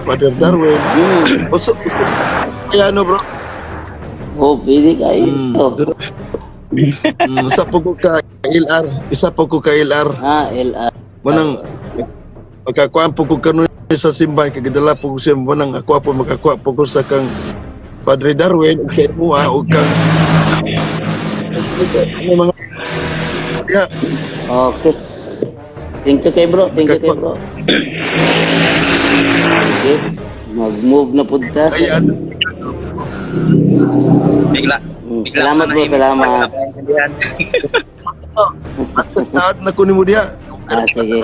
F: Father Darwin. Also kaya ano bro?
E: Pili kayo.
F: Isa po ko ka LR.
E: LR.
F: Manang magkakuan po ko kanon sa simbahan kagidala po ko siya manang ako po makakuha po ko sa kang Padre Darwin ug sa imo ug kang mga
E: Okay. Thank you kay bro. Okay. Mag-move na punta.
D: Bigla.
E: Salamat bro, salamat.
F: At na kunin mo diha.
E: Sige.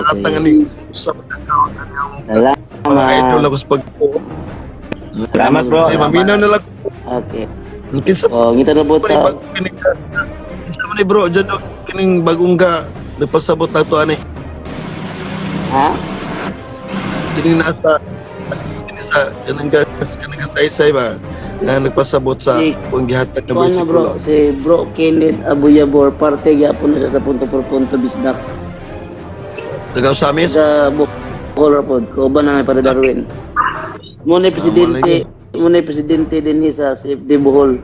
F: Salamat. Mga idol ako sa
B: Salamat bro.
F: Maminaw na lang.
E: Okay.
F: Ngita
E: na po ta.
F: Kinsa man bro, dyan kining bagong ga napasabot na to ani. Kining nasa kanang say ba na nagpasabot sa kung gihatag na
E: bro, si Bro Kenneth Abuyabor parte gyapon na siya sa punto por punto bisdak.
F: Taga Usamis?
E: Taga Bohol pod, kauban na para Darwin. Muna presidente din sa CFD Bohol.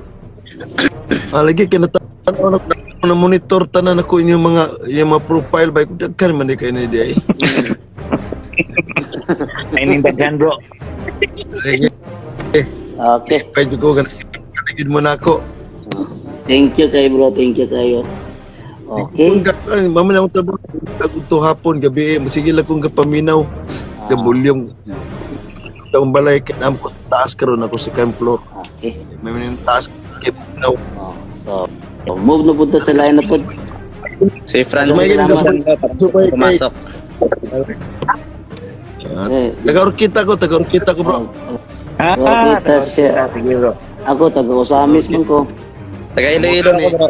F: Lagi kinatanaw na monitor tanan ako yung mga profile ba kan man di kay na di ay.
B: Ay nindaghan bro.
E: Okay.
F: Pwede ko ganun sigid mo na ako.
E: Thank you kay bro, thank you kayo. Okay.
F: Mamaya akong trabaho to hapon gabi sige lang kong kapaminaw. Gabulyong taong balay kinam ko sa taas karon ako sa second floor.
E: Okay.
F: May mga taas kapaminaw.
E: So move na punta sa line na pod.
D: Si Franz pumasok.
F: Taga-Urquita ko bro.
E: Kita siya.
B: Sige bro.
E: Ako taga-Usamis man ko.
D: Taga-Iloilo ako bro.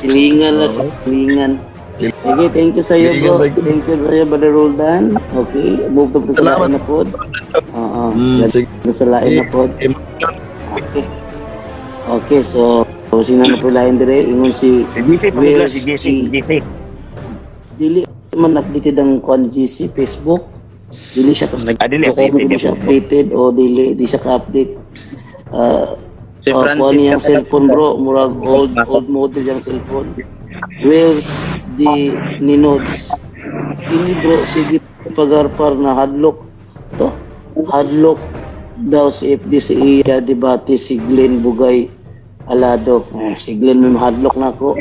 E: Silingan. Sige, thank you sa iyo bro. Thank you sa iyo Brother Roldan. Okay, move to sa line na pod. Sige. Sa line na pod. Okay, so sino na po lain dire? Ingon si
B: GC pagla si GC.
E: Dili man updated ang kon GC Facebook. Dili siya updated o dili di siya ka-update.
D: Si Francis
E: yung cellphone bro, murag old model yung cellphone. Where's the Ninods? Ini bro, sige pagarpar na hadlock. To, hadlock daw si FD si iya debate si Glenn Bugay Alado. Si Glenn may hadlock na ko.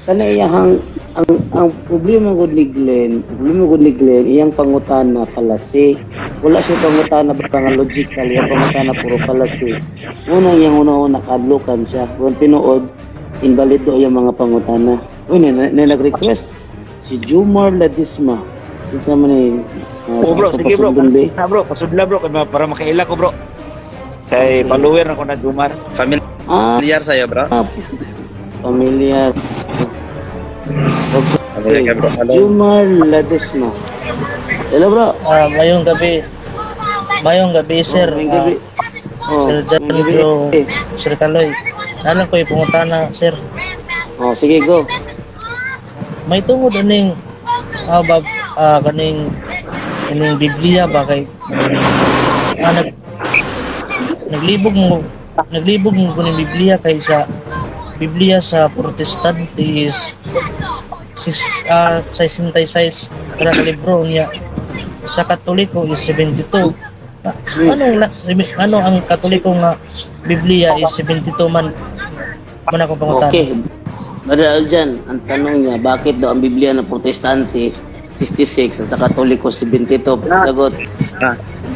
E: Kanay yang ang problema gud ni Glenn, iyang pangutana fallacy. Wala siya pangutana nga logical, iyang pangutana puro fallacy. Una nakadlokan siya. Kung tinuod, invalido yung mga pangutana. Uy, nag-request si Jumar Ladisma. Isa man ni
B: bro, sige bro. Bro, pasudla bro para makaila ko bro. Kay follower ako na Jumar.
D: Familiar sa'yo, bro?
E: Familiar. Okay.
D: Bro.
E: Jumar Ladisma. Hello bro.
G: Mayong gabi. Sir.
E: Mayong gabi.
G: Sir John bro. Sir Kaloy. Alam ko yung pangutana, sir.
E: Sige go.
G: May tungod aning kaning Biblia ba kay naglibog mo kuning Biblia kay sa Biblia sa Protestante is 66 kada ka libro niya. Sa Katoliko is 72. Ano ang Katoliko nga Biblia is 72 man akong pangutana.
E: Okay. Brother Aljan, ang tanong niya, bakit daw ang Biblia ng Protestante 66 at sa Katoliko 72? Sagot.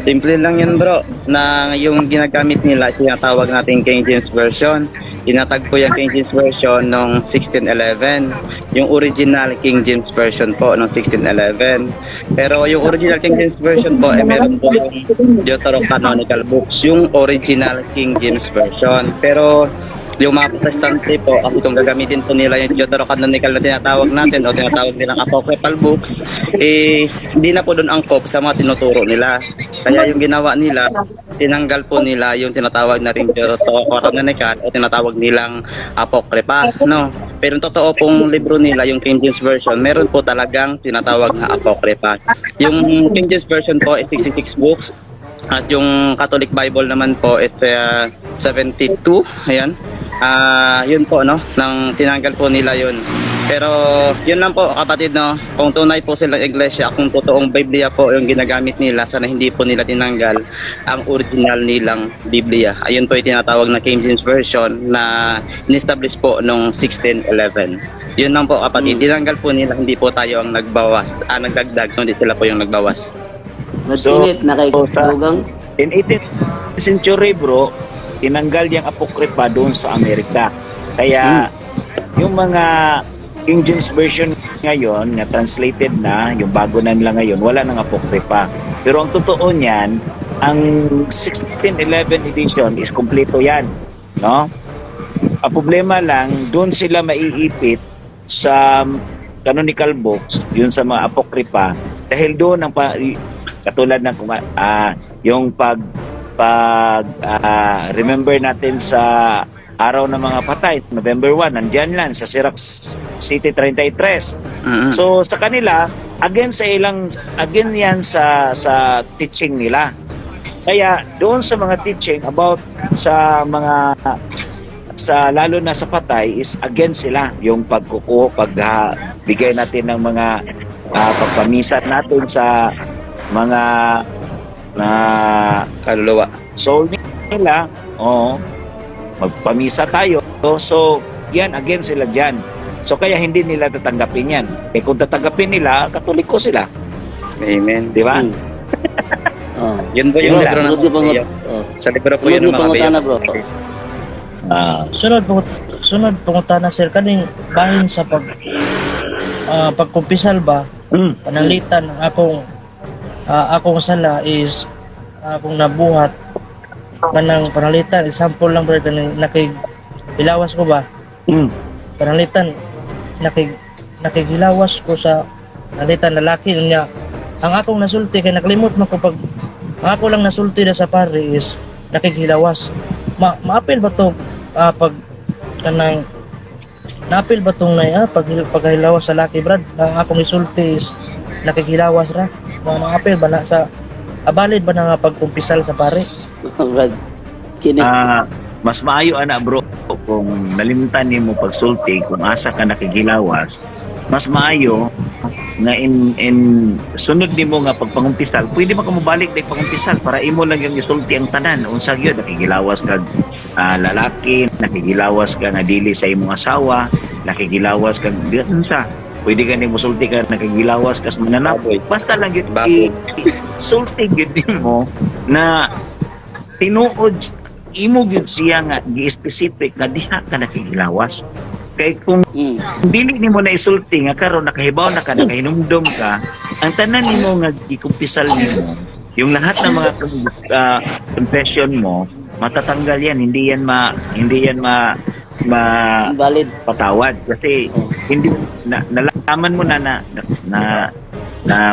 D: Simple lang yun, bro. Na yung ginagamit nila, sinatawag natin King James Version. Inatag po yung King James Version noong 1611. Yung original King James Version po noong 1611. Pero yung original King James Version po, meron po yung Deuterocanonical books, yung original King James Version. Pero yung mga Protestante po, kung gagamitin po nila yung Deuterocanonical na tinatawag natin o tinatawag nilang apocryphal books, hindi na po doon angkop sa mga tinuturo nila. Kaya yung ginawa nila, tinanggal po nila yung tinatawag na ring Deuterocanonical o tinatawag nilang apocrypha, no? Pero yung totoo pong libro nila, yung King James Version, meron po talagang tinatawag na apocrypha. Yung King James Version po is 66 books. At yung Catholic Bible naman po is 72. Ayan. Yun po, no? Nang tinanggal po nila yun. Pero yun lang po, kapatid, no? Kung tunay po silang iglesia, kung totoong Biblia po yung ginagamit nila, sana hindi po nila tinanggal ang original nilang Biblia. Ayun po yung tinatawag na King James Version na in-establish po noong 1611. Yun lang po, kapatid. Tinanggal po nila, hindi po tayo ang nagbawas. Nagdagdag, hindi sila po yung nagbawas.
E: Nagtinit na kay Kastugang.
B: In 18th century bro, tinanggal yung apocrypha doon sa Amerika. Kaya yung mga King James Version ngayon na translated na, yung bago na nila ngayon, wala nang apocrypha. Pero ang totoo niyan, ang 1611 edition is kompleto yan, no? Ang problema lang, doon sila maiipit sa canonical books, yun sa mga apocrypha, dahil doon ang katulad ng yung remember natin sa araw ng mga patay, November 1, nandiyan lang sa Sirac City 33. So sa kanila, again yan sa teaching nila. Kaya doon sa mga teaching about sa lalo na sa patay is against sila yung pagbigay natin ng mga pagpamisa natin sa mga
D: kaluluwa.
B: So nila, magpamisa tayo. So yan, against sila dyan. So kaya hindi nila tatanggapin yan. Kung tatanggapin nila, Katoliko sila.
D: Amen.
B: Di ba?
D: Yun po yung libro ng Mateo. Sa libro po yun ng mga
E: bro.
G: Sunod pangutana, sir, kaning bahin sa pagkumpisal ba, pananglitan akong sala is akong nabuhat kanang panalitan. Example lang bro, kanang nakigilawas ko ba, panalitan nakigilawas ko sa panalitan lalaki niya. Ang akong nasulti kay nakalimot man ko pag ang ako lang nasulti na sa pare is nakigilawas. Maapil ba to pag kanang naapil ba tong paghilawas sa laki, brad? Ang akong isulti is nakigilawas ra. Maapil ba na sa valid ba na nga pagkumpisal sa pare?
B: Mas maayo ana bro kung nalimutan nimo pagsulti kung asa ka nakigilawas, mas maayo nga in sunod nimo nga pagpangumpisal, pwede man ka mobalik dai pangumpisal para imo lang yung isulti ang tanan. Unsa gyud nakigilawas kag lalaki, nakigilawas ka nga dili sa imong asawa, nakigilawas kag unsa pwede ka ni musulti ka nakagilawas kas mananapoy. Basta lang yun sulti gyud mo na tinuod imo gyud siya nga gi-specific nga diha ka nakagilawas. Kay kung dili nimo na isulti nga karon nakahibaw na ka nakahinumdom ka, ang tanan nimo nga gikumpisal nimo, yung lahat ng mga confession mo matatanggal yan, hindi yan
E: Valid.
B: patawad kasi hindi nalaman mo na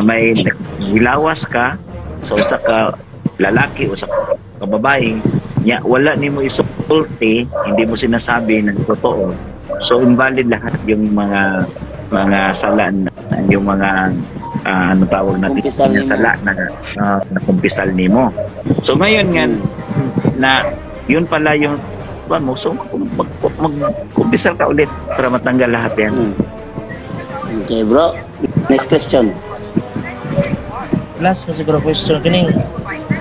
B: may hilawas ka sa usa ka lalaki o sa ka babae nya wala nimo isulti, hindi mo sinasabi ng totoo, so invalid lahat yung mga sala yung mga ano tawag natin yung sala na kumpisal nimo. So ngayon nga na yun pala yung mo, so mag-kumpisal ka ulit para matanggal lahat yan.
E: Okay bro, next question.
G: Last na siguro question kining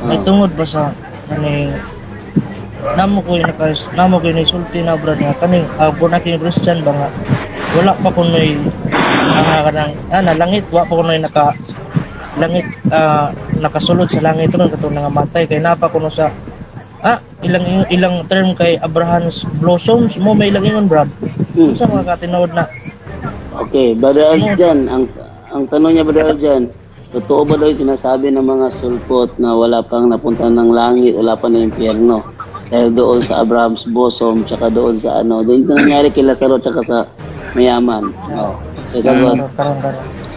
G: may tungod ba sa kaning namo ko yung isulti na brad nga kaning kung naking Christian ba nga wala pa ko noy langit wa pa ko noy langit nakasulod sa langit ron katong nga matay kay napa ko no sa ilang term kay Abraham's blossoms mo may ilang ingon brad sa mga katinood na.
E: Okay, Brother Aljan, ang tanong niya Brother Aljan, totoo ba daw yung sinasabi ng mga sulpot na wala pang napunta ng langit, wala pa na impyerno? Dahil doon sa Abraham's bosom, tsaka doon sa doon ito nangyari kay Lazaro tsaka sa mayaman.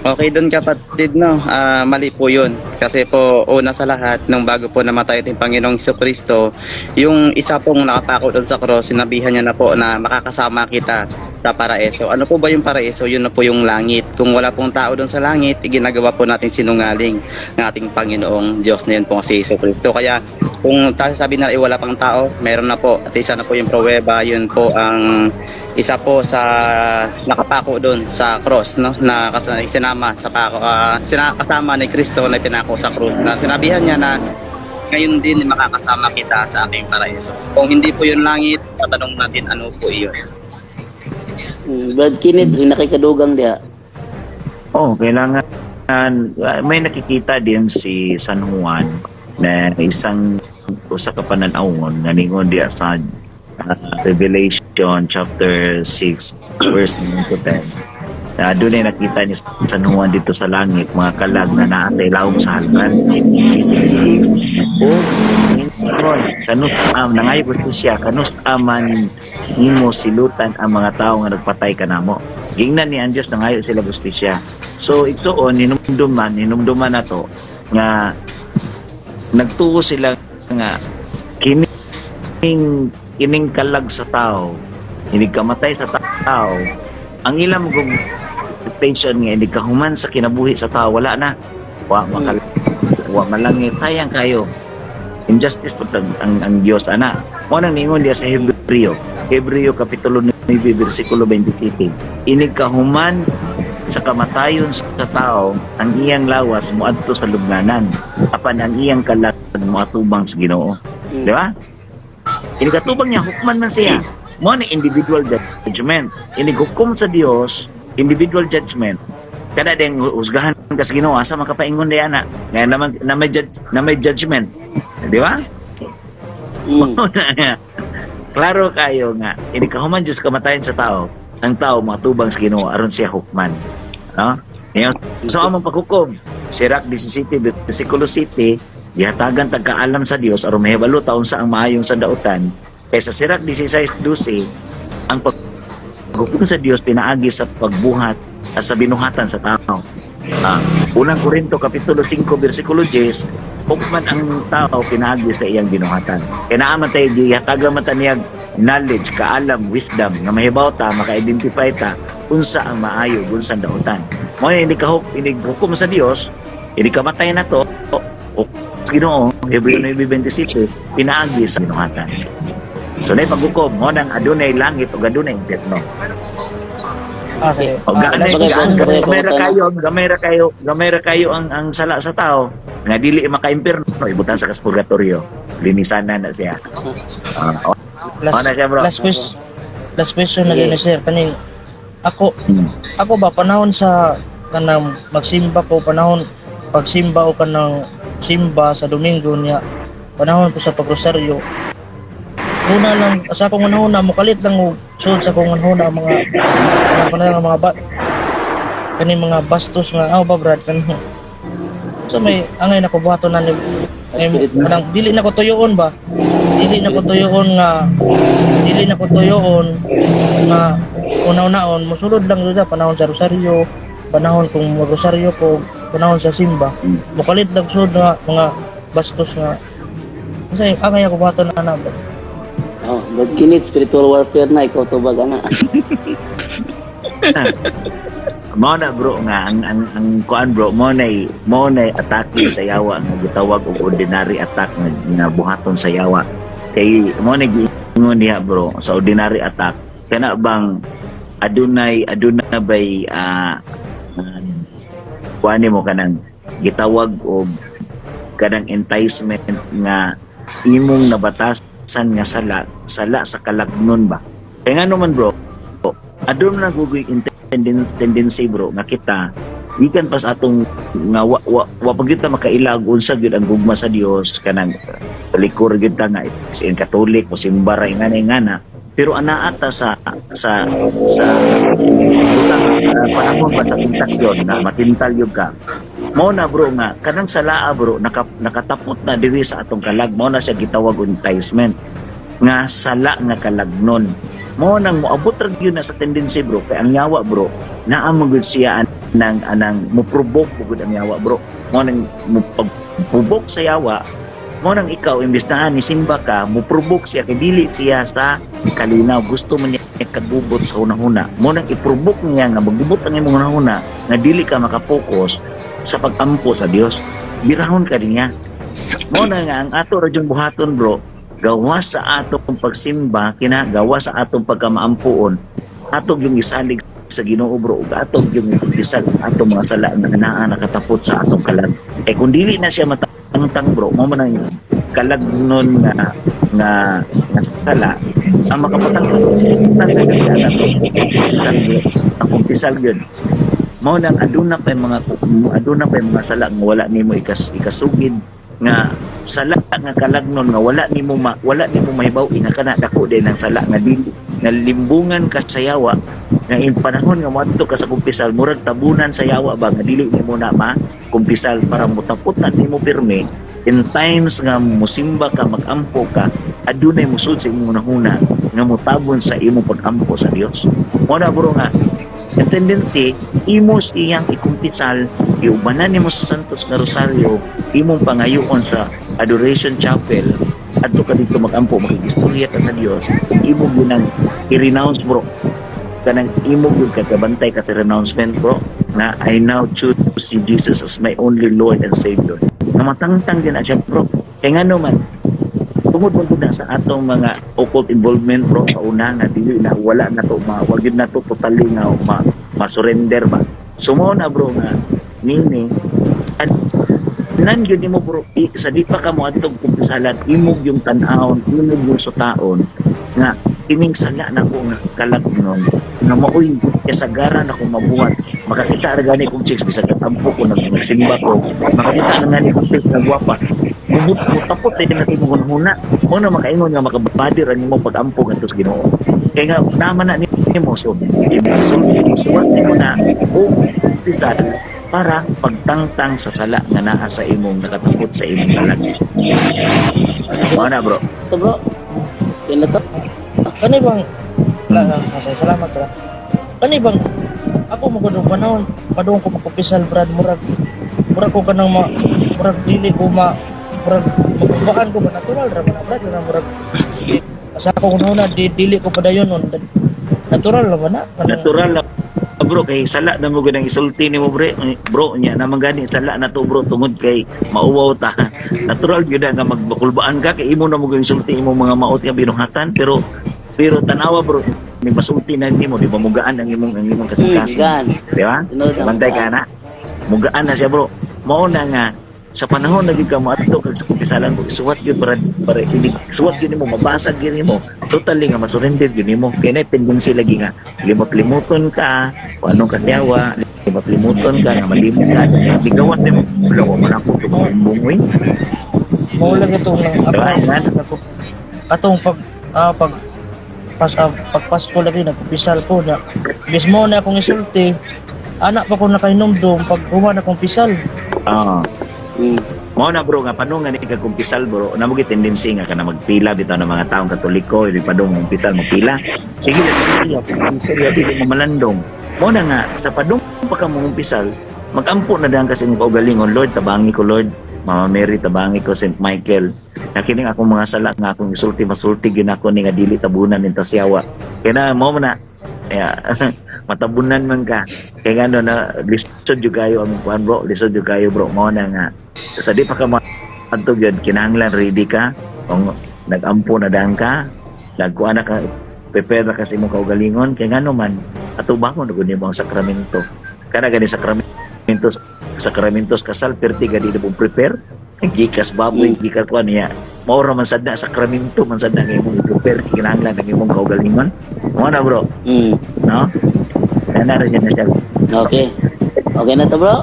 D: Okay doon kapatid, no? Mali po yun. Kasi po, una sa lahat, nung bago po namatay ating Panginoong Jesucristo, yung isa pong nakapako doon sa cross, sinabihan niya na po na makakasama kita sa paraiso. Ano po ba yung paraiso? Yun na po yung langit. Kung wala pong tao doon sa langit, ginagawa po natin sinungaling ng ating Panginoong Diyos na yun po si Jesucristo. Kaya kung sabi na wala pang tao, meron na po. At isa na po yung pruweba, yun po ang isa po sa nakapako doon sa cross, no? Na sinama sa kasama ni Kristo na pinako sa cross, na sinabihan niya na ngayon din makakasama kita sa aking paraiso. Kung hindi po yun langit, tatanong natin ano po iyon.
E: Brad Kenneth, nakikadugang diya.
B: Kailangan may nakikita din si San Juan na isang usa ka pananawon nga ningon diya sa Revelation chapter 6 verse 9 to 10. Doon ay nakita ni San Juan dito sa langit mga kalag na naatay lawom sa halman. Kanus nangayo gusto siya kanus aman nimo silutan ang mga tao nga nagpatay kanamo. Gingnan ni ang Dios nangayo sila gusto siya. So igsuon hinumduman nato nga nagtuo sila nga kining kalag sa tao, hindi kamatay sa tao, ang ilang expectation nga hindi kahuman sa kinabuhi sa tao, wala na. Wa malangit, sayang kayo. Injustice po ang Diyos, ana. Mo nang ningon diya sa Hebreo kapitulo 9 bersikulo 27. Inig kahuman sa kamatayon sa tao, ang iyang lawas moadto sa lubnganan, apan ang iyang kalag moatubang sa Ginoo. Di ba? Inikatubang niya, hukman man siya. Mo ni individual judgment. Inighukom sa Dios, individual judgment. Kada ding husgahan ka sa Ginoo, asa makapaingon diya na. Ngayon na may judgment. Di ba? Klaro kayo nga, inikahuman Diyos kamatayan sa tao, ang tao matubang sa Ginoo aron siya hukman. No? Ngayon, so among paghukom, Sirach 17 bersikulo 7, gihatagan tagkaalam sa Dios aron mahibalo taon sa ang maayong sandautan. Kaysa Sirach 16:12, ang paghukom sa Dios pinaagi sa pagbuhat at sa binuhatan sa tao. Unang Korinto kapitulo 5 bersikulo 10, hukman ang tao pinaagi sa iyang binuhatan. Kaya naaman tayo gihatagan man taniyag knowledge, kaalam, wisdom nga mahibaw ta, maka-identify ta unsa ang maayo unsa dautan. Mo hindi hukom sa Dios, hindi kamatay na to. Ginoo, Hebreo 9:27, pinaagi sa binuhatan. So na paghukom mo nang adunay langit o adunay impyerno.
G: Sige.
B: Gamay ra kayo ang sala sa tao nga dili maka-impyerno, ibutan sa purgatorio. Linisanan na siya.
G: Last question na din sir kaning ako ba panahon sa kanang magsimba ko, panahon pagsimba o kanang simba sa Domingo niya, panahon ko sa pagrosaryo. Una lang sa akong unahuna mukalit lang og sud sa akong unahuna mga kani mga bastos nga ba brad kan. So may angay nako buhaton na ni kanang dili na ko tuyoon ba. Dili na ko tuyoon nga una-unaon mosulod lang jud panahon sa rosaryo, panahon kung rosaryo ko, panahon sa simba. Mukalit lang sud nga mga bastos nga. Kasi angay ako buhaton na ba.
E: Oh, kinit spiritual warfare na ikaw tubag ana.
B: Mao na bro nga ang kuan bro mo nay atake sa yawa nga gitawag og ordinary attack nga buhaton sa yawa. Kay mo na giingon diha bro sa ordinary attack kana bang adunay bay kuan mo kanang gitawag og kanang enticement nga imong nabatasan nga sala sa kalagnon ba. Kay ngano man bro adun na gugoy tendency bro nga kita gikan pas atong nga wa pagita makailag unsa gyud ang gugma sa Dios kanang likur gyud ta nga sin Katolik o simbara ingana pero anaata sa panahon pa sa tentasyon na matintal gyud ka mao na bro nga kanang salaa bro nakatapot na diri sa atong kalag mao na siya gitawag og enticement nga sala nga kalagnon mo nang moabot ra gyud na sa tendency bro kay ang yawa bro naa man gyud siya anang mo provoke gyud ang yawa bro mo nang mo provoke sa yawa mo nang ikaw imbes na ni simba ka mo provoke siya kay dili siya sa kalinaw gusto man niya kagubot sa hunahuna mo nang i-provoke niya nga magubot ang imong hunahuna nga dili ka makapokus sa pagampo sa Dios birahon ka niya mo na nga ang ato ra jud buhaton bro gawa sa atong pagsimba kinagawa sa atong pagkamaampuon atong yung isalig sa Ginoo bro ug atong yung isag atong mga sala nga naa nakatapot sa atong kalag kung dili na siya matangtang bro mo man ang kalagnon nga sala ang makapatang ang kumpisal yun mo nang aduna pa mga sala nga wala nimo ikasugid nga sala nga kalagnon nga wala nimo mahibaw nga kana dako din ang sala nga dili nalimbungan ka sa yawa nga in panahon nga moadto ka sa kumpisal murag tabunan sa yawa ba nga dili nimo na kumpisal para mutapot na nimo pirme in times nga musimba ka magampo ka adunay musud sa imong nahuna nga mutabon sa imong pagampo sa Dios mo na bro nga ang tendency imo siyang ikumpisal iubanan nimo sa Santos nga Rosario imong pangayoon sa Adoration Chapel adto ka dito magampo makigistorya ka sa Dios imo ginang i-renounce bro kanang imo gyud kabantay ka sa renouncement bro na I now choose to see Jesus as my only Lord and Savior nga matangtang din siya bro kay ngano man tungod mo na sa atong mga occult involvement bro kauna nga dili na wala na to wag na to totally nga ma-surrender ba sumo na bro nga nini nan gyud nimo bro sa di pa ka mo adtong kumpisalan imog yung tan-awon imog yung sutaon nga kining sala na ko nga kalagnon nga maoy kasagaran ako mabuhat makakita ra gani kong chicks bisag tampo ko nagsimba ko makakita na ngani kong chicks nagwapa tapos din natin mo huna mo na makaingon nga makabadir ang imong pag-ampo ngadto sa Ginoo kay nga naman na nimo so suwat nimo na o pisad para pagtangtang sa sala nga naa sa imong nakatapot sa imong kalag mo na bro
E: to bro kaya to
G: kani bang salamat sa kani bang ako magudong panahon padung ko makupisal brad murag ko kanang murag dili ko murag magbaan ko ba natural ra man brad na murag asa ko una dili ko padayon non natural ra man
B: natural lang bro kay sala na mo ganang isulti nimo bro nya na mangani sala na to bro tungod kay mauwaw ta natural gyud nga magbakulbaan ka kay imo na mo ganang isulti imo mga maot nga binuhatan pero tanawa bro may masulti na nimo di ba mugaan ang imong kasikasan di ba bantay ka na mugaan na siya bro mao na nga sa panahon na ka mo ato kag sa kumpisalan ko isuwat gyud para hindi suwat gyud mo mabasag gyud mo totally nga masurrender gyud mo kay na tendency lagi nga limot-limuton ka o anong kasyawa limot-limuton ka nga malimot ka ligawan mo lawa man ako tumumbong
G: Mao lang itong atong pagpasko lagi nagkumpisal ko na mismo na akong isulti anak pa ko nakainomdom pag human akong pisal.
B: Mo na bro nga panong nga ni kagkumpisal bro namo gi tendency nga kana magpila bitaw ng mga taong Katoliko ili padung kumpisal magpila sige dili mo malandong mo na nga sa padung pa ka mong kumpisal magampo na dang kasi mo kaugalingon Lord tabangi ko Lord Mama Mary tabangi ko St. Michael nakining akong mga sala nga akong isulti masulti gyud ako ni nga dili tabunan ning tasyawa kaya na mo na matabunan man ka kaya nga no na lisod yung kayo ang kuhan bro lisod yung kayo bro mo na nga sa di pa ka matug yun kinahanglan ready ka kung nag-ampo na daan ka nagkuhan na ka prepare na kasi mong kaugalingon kaya nga no man atubang mo nagunin mo ang sakramento kana gani sakramentos kasal perti gadi na mong prepare gikas baboy gikas kuhan niya maura man sad na sakramento man sad na ngayon mong prepare kinahanglan ng imong kaugalingon mo na bro no Nara dyan na siya.
E: Okay. Okay na to bro?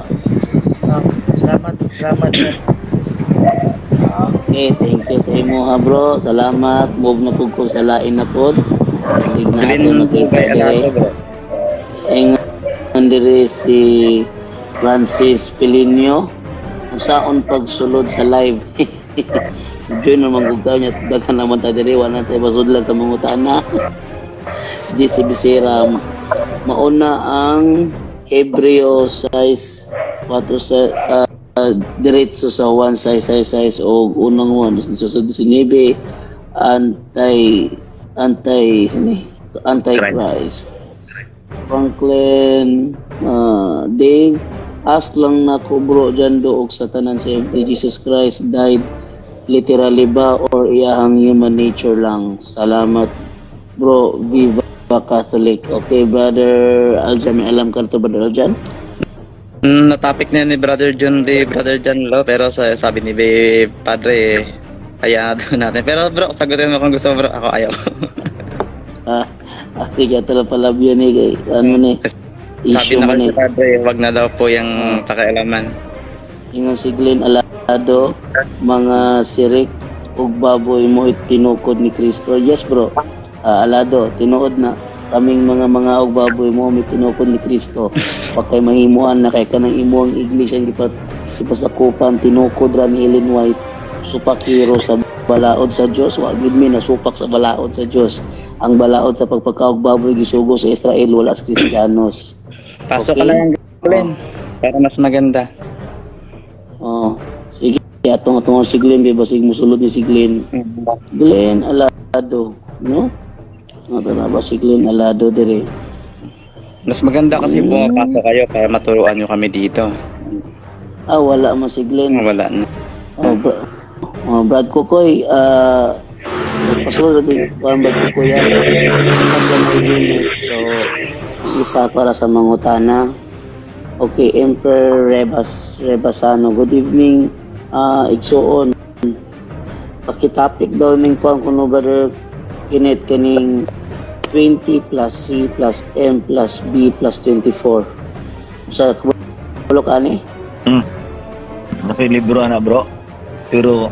G: Salamat.
E: Okay, thank you sa imo ha bro. Salamat. Move na po ko sa lain na po. Sige na ito nakita dire. Ang dire si Francis Pilinio. Usaon pagsulod sa live. Join naman kong niya. Daghan naman tayo dire. Wala tayo masudlan sa mga utana. JC Bisera. Mauna ang Hebreo size 4 diretso sa 1 size o unang 1 susunod si Nebe Antichrist Franklin Dave ask lang na ko bro dyan doog sa tanan sa Jesus Christ died literally ba or iyahang human nature lang salamat bro viva Catholic. Okay, Brother Aljan, may alam ka to Brother Aljan?
D: Na-topic na ni Brother John Lo, pero sabi ni Padre, kaya natin. Pero bro, sagutin mo kung gusto mo bro, ako ayaw.
E: Sige, ito na pala yan eh. Ano ni?
D: Sabi na kasi Padre, wag na daw po yung pakialaman.
E: Yung si Glenn Alado, mga sirik, ug baboy mo itinukod ni Kristo. Yes bro. Alado, tinuod na kaming mga og baboy mo may tinukod ni Kristo pagkay mahimuan na kay kanang imuang iglesia gipasakupan tinukod ra ni Ellen White supakiro sa balaod sa Dios wa gid mi nasupak sa balaod sa Dios ang balaod sa pagpakaog baboy gisugo sa Israel wala sa Kristiyanos.
D: Pasok ka lang Glenn para mas maganda.
E: Sige atong si Glenn kay basig musulod ni si Glenn. Glenn Alado no? Ba si Glenn Alado dire.
D: Mas maganda kasi pumapasok kayo para maturuan nyo kami dito.
E: Wala mo si Glenn.
D: Wala na.
E: Brad Kokoy, pasulod din Brad Kokoy yan. So, isa para sa mga utana. Okay, Emperor Rebasano. Good evening. Igsuon. Pakitapik daw ning kuang kuno Brother Kinet kaning 20 plus C plus M plus B plus 24 sa kulo kani
B: nakilibro na bro pero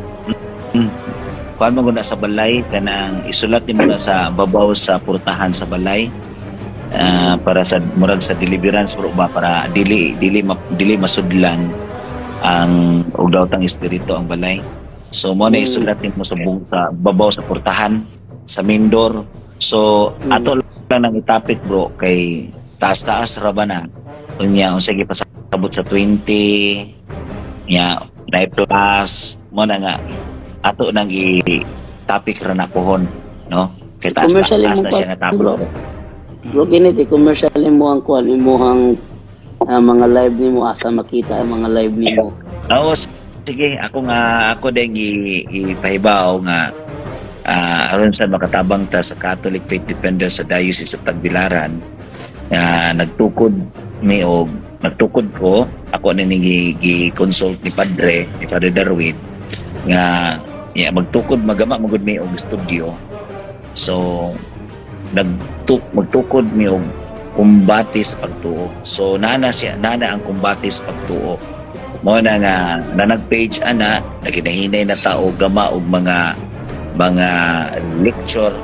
B: kuan mo guna sa balay kanang isulat nimo na sa babaw sa portahan sa balay para sa murag sa deliverance bro ba para dili masudlan ang ugdawtang espiritu ang balay so mo na isulat nimo sa babaw sa portahan sa main door. So ato lang nang itapik bro kay taas ra ba na unya sige pasabot sa 20 nya na plus mo na nga ato nang i-topic ra na pohon no kay taas na siya na tapos
E: bro kiniti commercial mo ang kuan imong mga live nimo asa makita ang mga live nimo.
B: Sige ako ding ipahibaw nga aron sa makatabang ta sa Catholic Faith Defender sa Diocese sa Tagbilaran nagtukod ko ako na gi-consult ni Padre Darwin nga magtukod magama magud mi og studio. So magtukod mi og kumbati sa pagtuo. So nana ang kumbati sa pagtuo. Mo na nga nag-page ana naginahinay na tao gama og mga lecture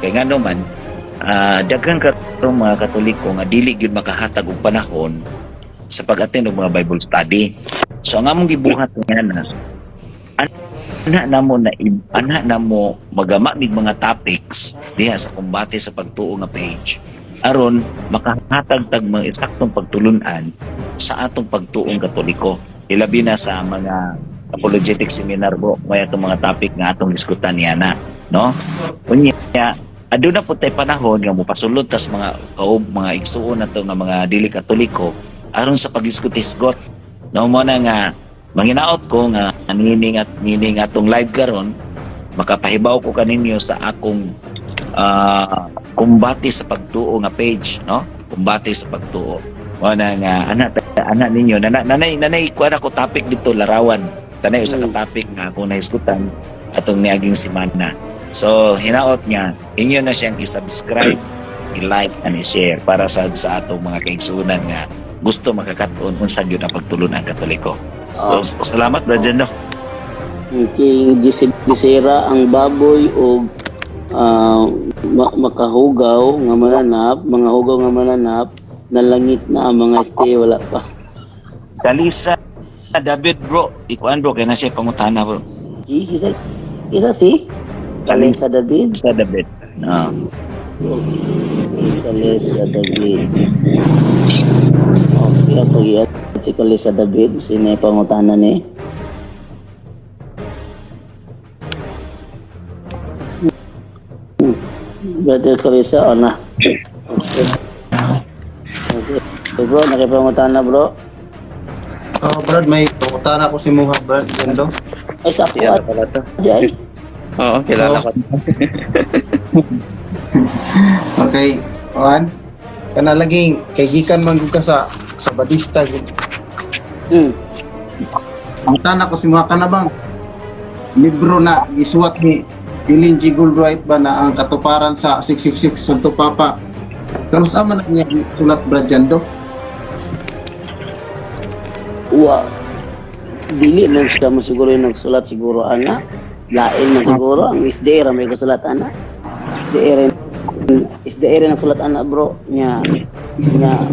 B: kay ngano man daghan karong mga Katoliko nga dili gyud makahatag og panahon sa pag-attend og mga Bible study. So ang among gibuhat nga na ana na mo magama mig mga topics diha sa kumbate sa pagtuo nga page aron makahatag tag mga eksaktong pagtulunan sa atong pagtuong Katoliko. Ilabi na sa mga apologetic seminar bro, may atong mga topic nga atong diskutan niya na, no? Unya, aduna po tay panahon nga mopasulod tas mga mga igsuon nato nga mga dili Katoliko aron sa pagdiskutisgot. No mo na nga manginaot ko nga nining atong live karon makapahibaw ko kaninyo sa akong kumbati sa pagtuo nga page, no? Kumbati sa pagtuo. Mo na nga ana ninyo nanay kuan ako topic dito larawan. Tanay usa ka topic nga ako naisgutan atong niaging semana. So hinaot niya inyo na siyang i-subscribe, i-like and i-share para sa atong mga kaigsuonan nga gusto makakaton unsa gyud ang pagtulon ang Katoliko. So, salamat Brother no.
E: Okay, gisira ang baboy o makahugaw nga mananap, mga hugaw nga mananap, nalangit na ang mga stay wala pa.
B: Kalisa David bro, ikuan bro kay na siya pangutana bro.
E: Isa si Kalisa David.
B: Kalisa David. No.
E: Kalisa David. Okay, ako yan. Si Kalisa David, sino yung pangutana ni? Brother Kalisa, o na? Okay. So bro, nakipangutana bro?
H: Brad, may pangutana ko si Muha, Brad. Gando.
E: Ay, sa ako at
D: pala to.
E: Jay.
D: Oo, kilala ko.
H: Okay, Juan. Kana laging kay gikan man gud ka sa Badista gud. Pangutana ko si Muha kana bang libro na gisuwat ni Ellen G. Goldwright ba na ang katuparan sa 666 Santo Papa. Kanos man niya sulat Brad Jando?
E: Dili mo siya mo siguro yung nagsulat siguro ana lain na siguro ang SDA ra may kasulat ana SDA rin nagsulat ana bro nya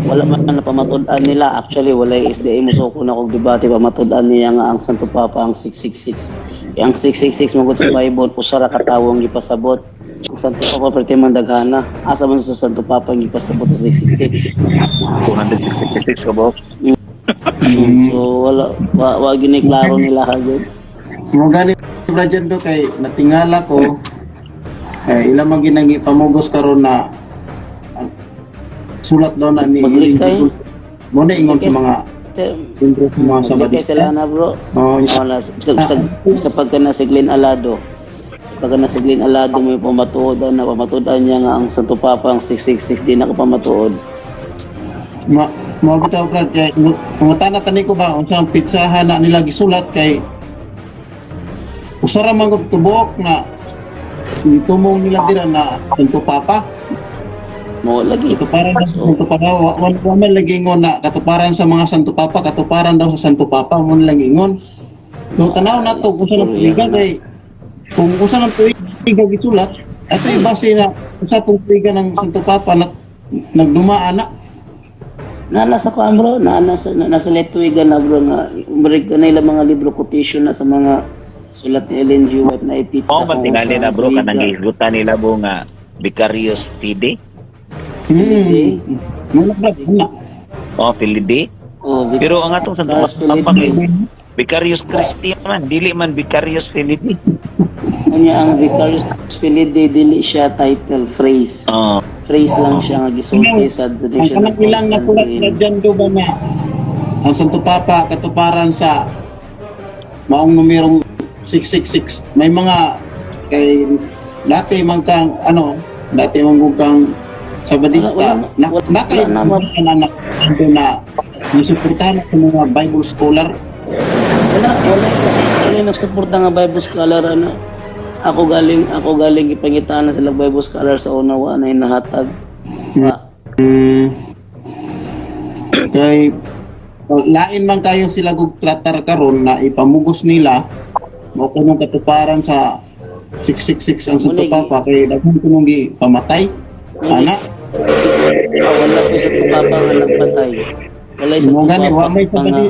E: wala man na pamatud-an nila actually wala SDA mo suko na kog debate pamatud-an niya nga ang Santo Papa ang 666 ang 666 mo sa Bible usara ka tawo ang gipasabot ang Santo Papa perti man daghana asa man sa Santo Papa ang gipasabot sa 666
B: 266 ka bro.
E: So wala gini klaro nila hagod.
H: Mo gani Brad do kay natingala ko ilang man ginangi pamugos karon na sulat daw na ni Ellen. Mo na ingon sa mga sa Badista
E: na bro. Wala sa pagkana si Glenn Alado. Sa pagkana si Glenn Alado may pamatuod niya nga ang Santo Papa ang 666 di na ko pamatuod.
H: Mo bitaw Brad kay pangutana tani ko ba unsang pitsahan na nila gisulat kay usara man gud tubuok na gitumong nila dira na Santo Papa
E: mo lagi
H: katuparan sa Santo Papa man lagi ingon na katuparan sa mga Santo Papa katuparan daw sa Santo Papa mo lagi ingon no tanaw nato kung saan tuiga kay kung saan tuiga gisulat ato ibase na usa pong tuiga ng Santo Papa na nagdumaan na
E: nasa kuan bro, nasa letuigan na bro nga umrig na ilang mga libro quotation na sa mga sulat ni Ellen G. White na ipitsa.
B: Matingali na bro kanang gihugutan nila bro nga Vicarious Fide. Filibe. Pero ang atong Santo Papa Vicarious Christi man, dili man Vicarious Filibe.
E: Kanya ang Vicarious Filibe dili siya title phrase. Phrase lang siya nga gisulti sa tradition.
H: Ang ilang nasulat na dyan do ba na ang Santo Papa katuparan sa maong numerong 666 may mga kay dati man kang Sabadista, nakaibanan na nasuportahan sa mga Bible scholar.
E: Wala nagsuporta nga Bible scholar ano. Ako galing ipangitaan na sila Bible scholar sa unawa na inahatag.
H: Kay lain man kayo sila gug tratar karon na ipamugos nila mo kunong katuparan sa 666 ang Santo Papa kay daghan kunong pamatay ana.
E: Wala ko sa Papa nga nagpatay. Wala sa Papa nga.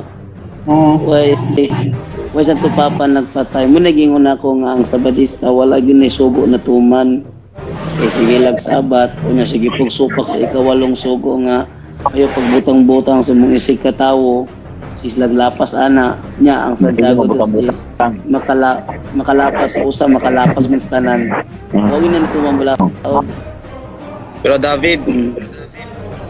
E: Why sa Papa nagpatay? Mo nagingon ako nga ang Sabadista wala gyud nay sugo na tuman. Sige lagsabat unya sige pagsupak sa ikawalong sugo nga ayo pagbutang-butang sa mong isig ka tawo sislag lapas ana nya ang Santiago is makalapas sa usa makalapas man sa tanan. Wag na nito mambalaw.
D: Pero David,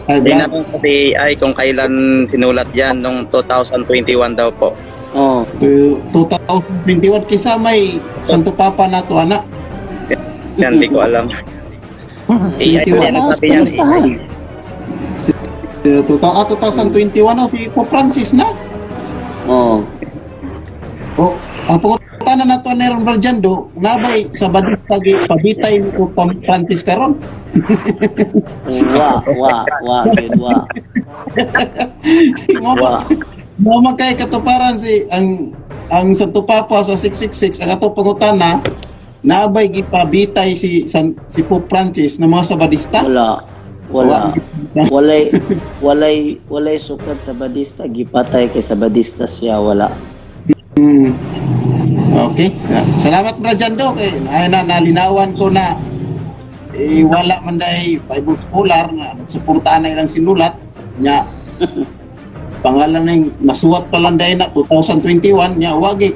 D: tinanong ko si AI kung kailan sinulat yan, nung 2021 daw po.
E: Oh.
H: 2021 kisa may Santo Papa na to ana.
D: Yan, hindi ko alam. AI yan ang sabi niya si AI.
H: 2021 si Pope Francis na.
E: Oh.
H: Oh, ang pangutana na to ni Ron Barjando, nabay sa Badista gi pabitay ko Pope Francis karon. Mo kay katuparan si ang Santo Papa sa 666 ang ato pangutana nabay gi pabitay si Pope Francis na mga Sabadista. Walay
E: sukat sa Badista gipatay kay Sabadista siya wala.
H: Okay. Salamat Brajando kay nalinawan ko na wala man dai Bible scholar na suportahan na ilang sinulat nya pangalan ning nasuwat pa lang dai na 2021 nya wagi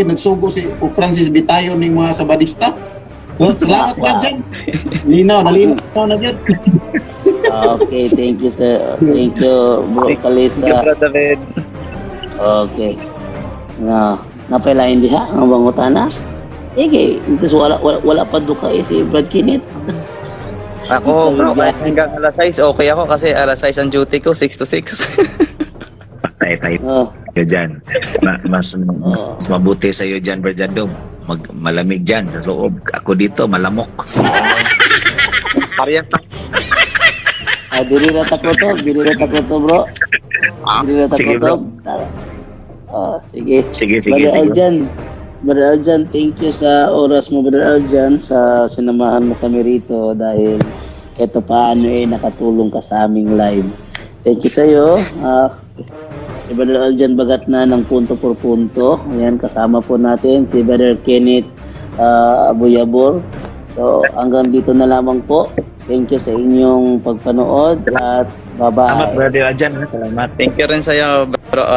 H: nagsugo si Pope Francis bitayon ning mga Sabadista. Salamat ka dyan. Nalinaw na dyan.
E: Okay, thank you sir. Thank you bro Kalisa. Okay. Napailain diha ang bangutana. Sige, intas wala pa duka si Brad Kenneth.
D: Ako bro, kahit hanggang alas 6 okay ako kasi alas 6 ang duty ko, 6 to 6.
B: Patay dyan. Mas mabuti sa iyo dyan, Brajando. Malamig dyan sa loob. Ako dito, malamok.
D: Parang
E: Diri na takot to bro.
B: Sige bro.
E: Sige.
B: Sige.
E: Brother Aljan, thank you sa oras mo Brother Aljan sa sinamahan mo kami rito dahil ito paano nakatulong ka sa aming live. Thank you sa iyo. Si Brother Aljan bagat na ng punto por punto. Ayan, kasama po natin si Brother Kenneth Abuyabor. So hanggang dito na lamang po. Thank you sa inyong pagpanood at bye-bye.
B: Salamat Brother Aljan. Salamat.
D: Thank you rin sa iyo bro.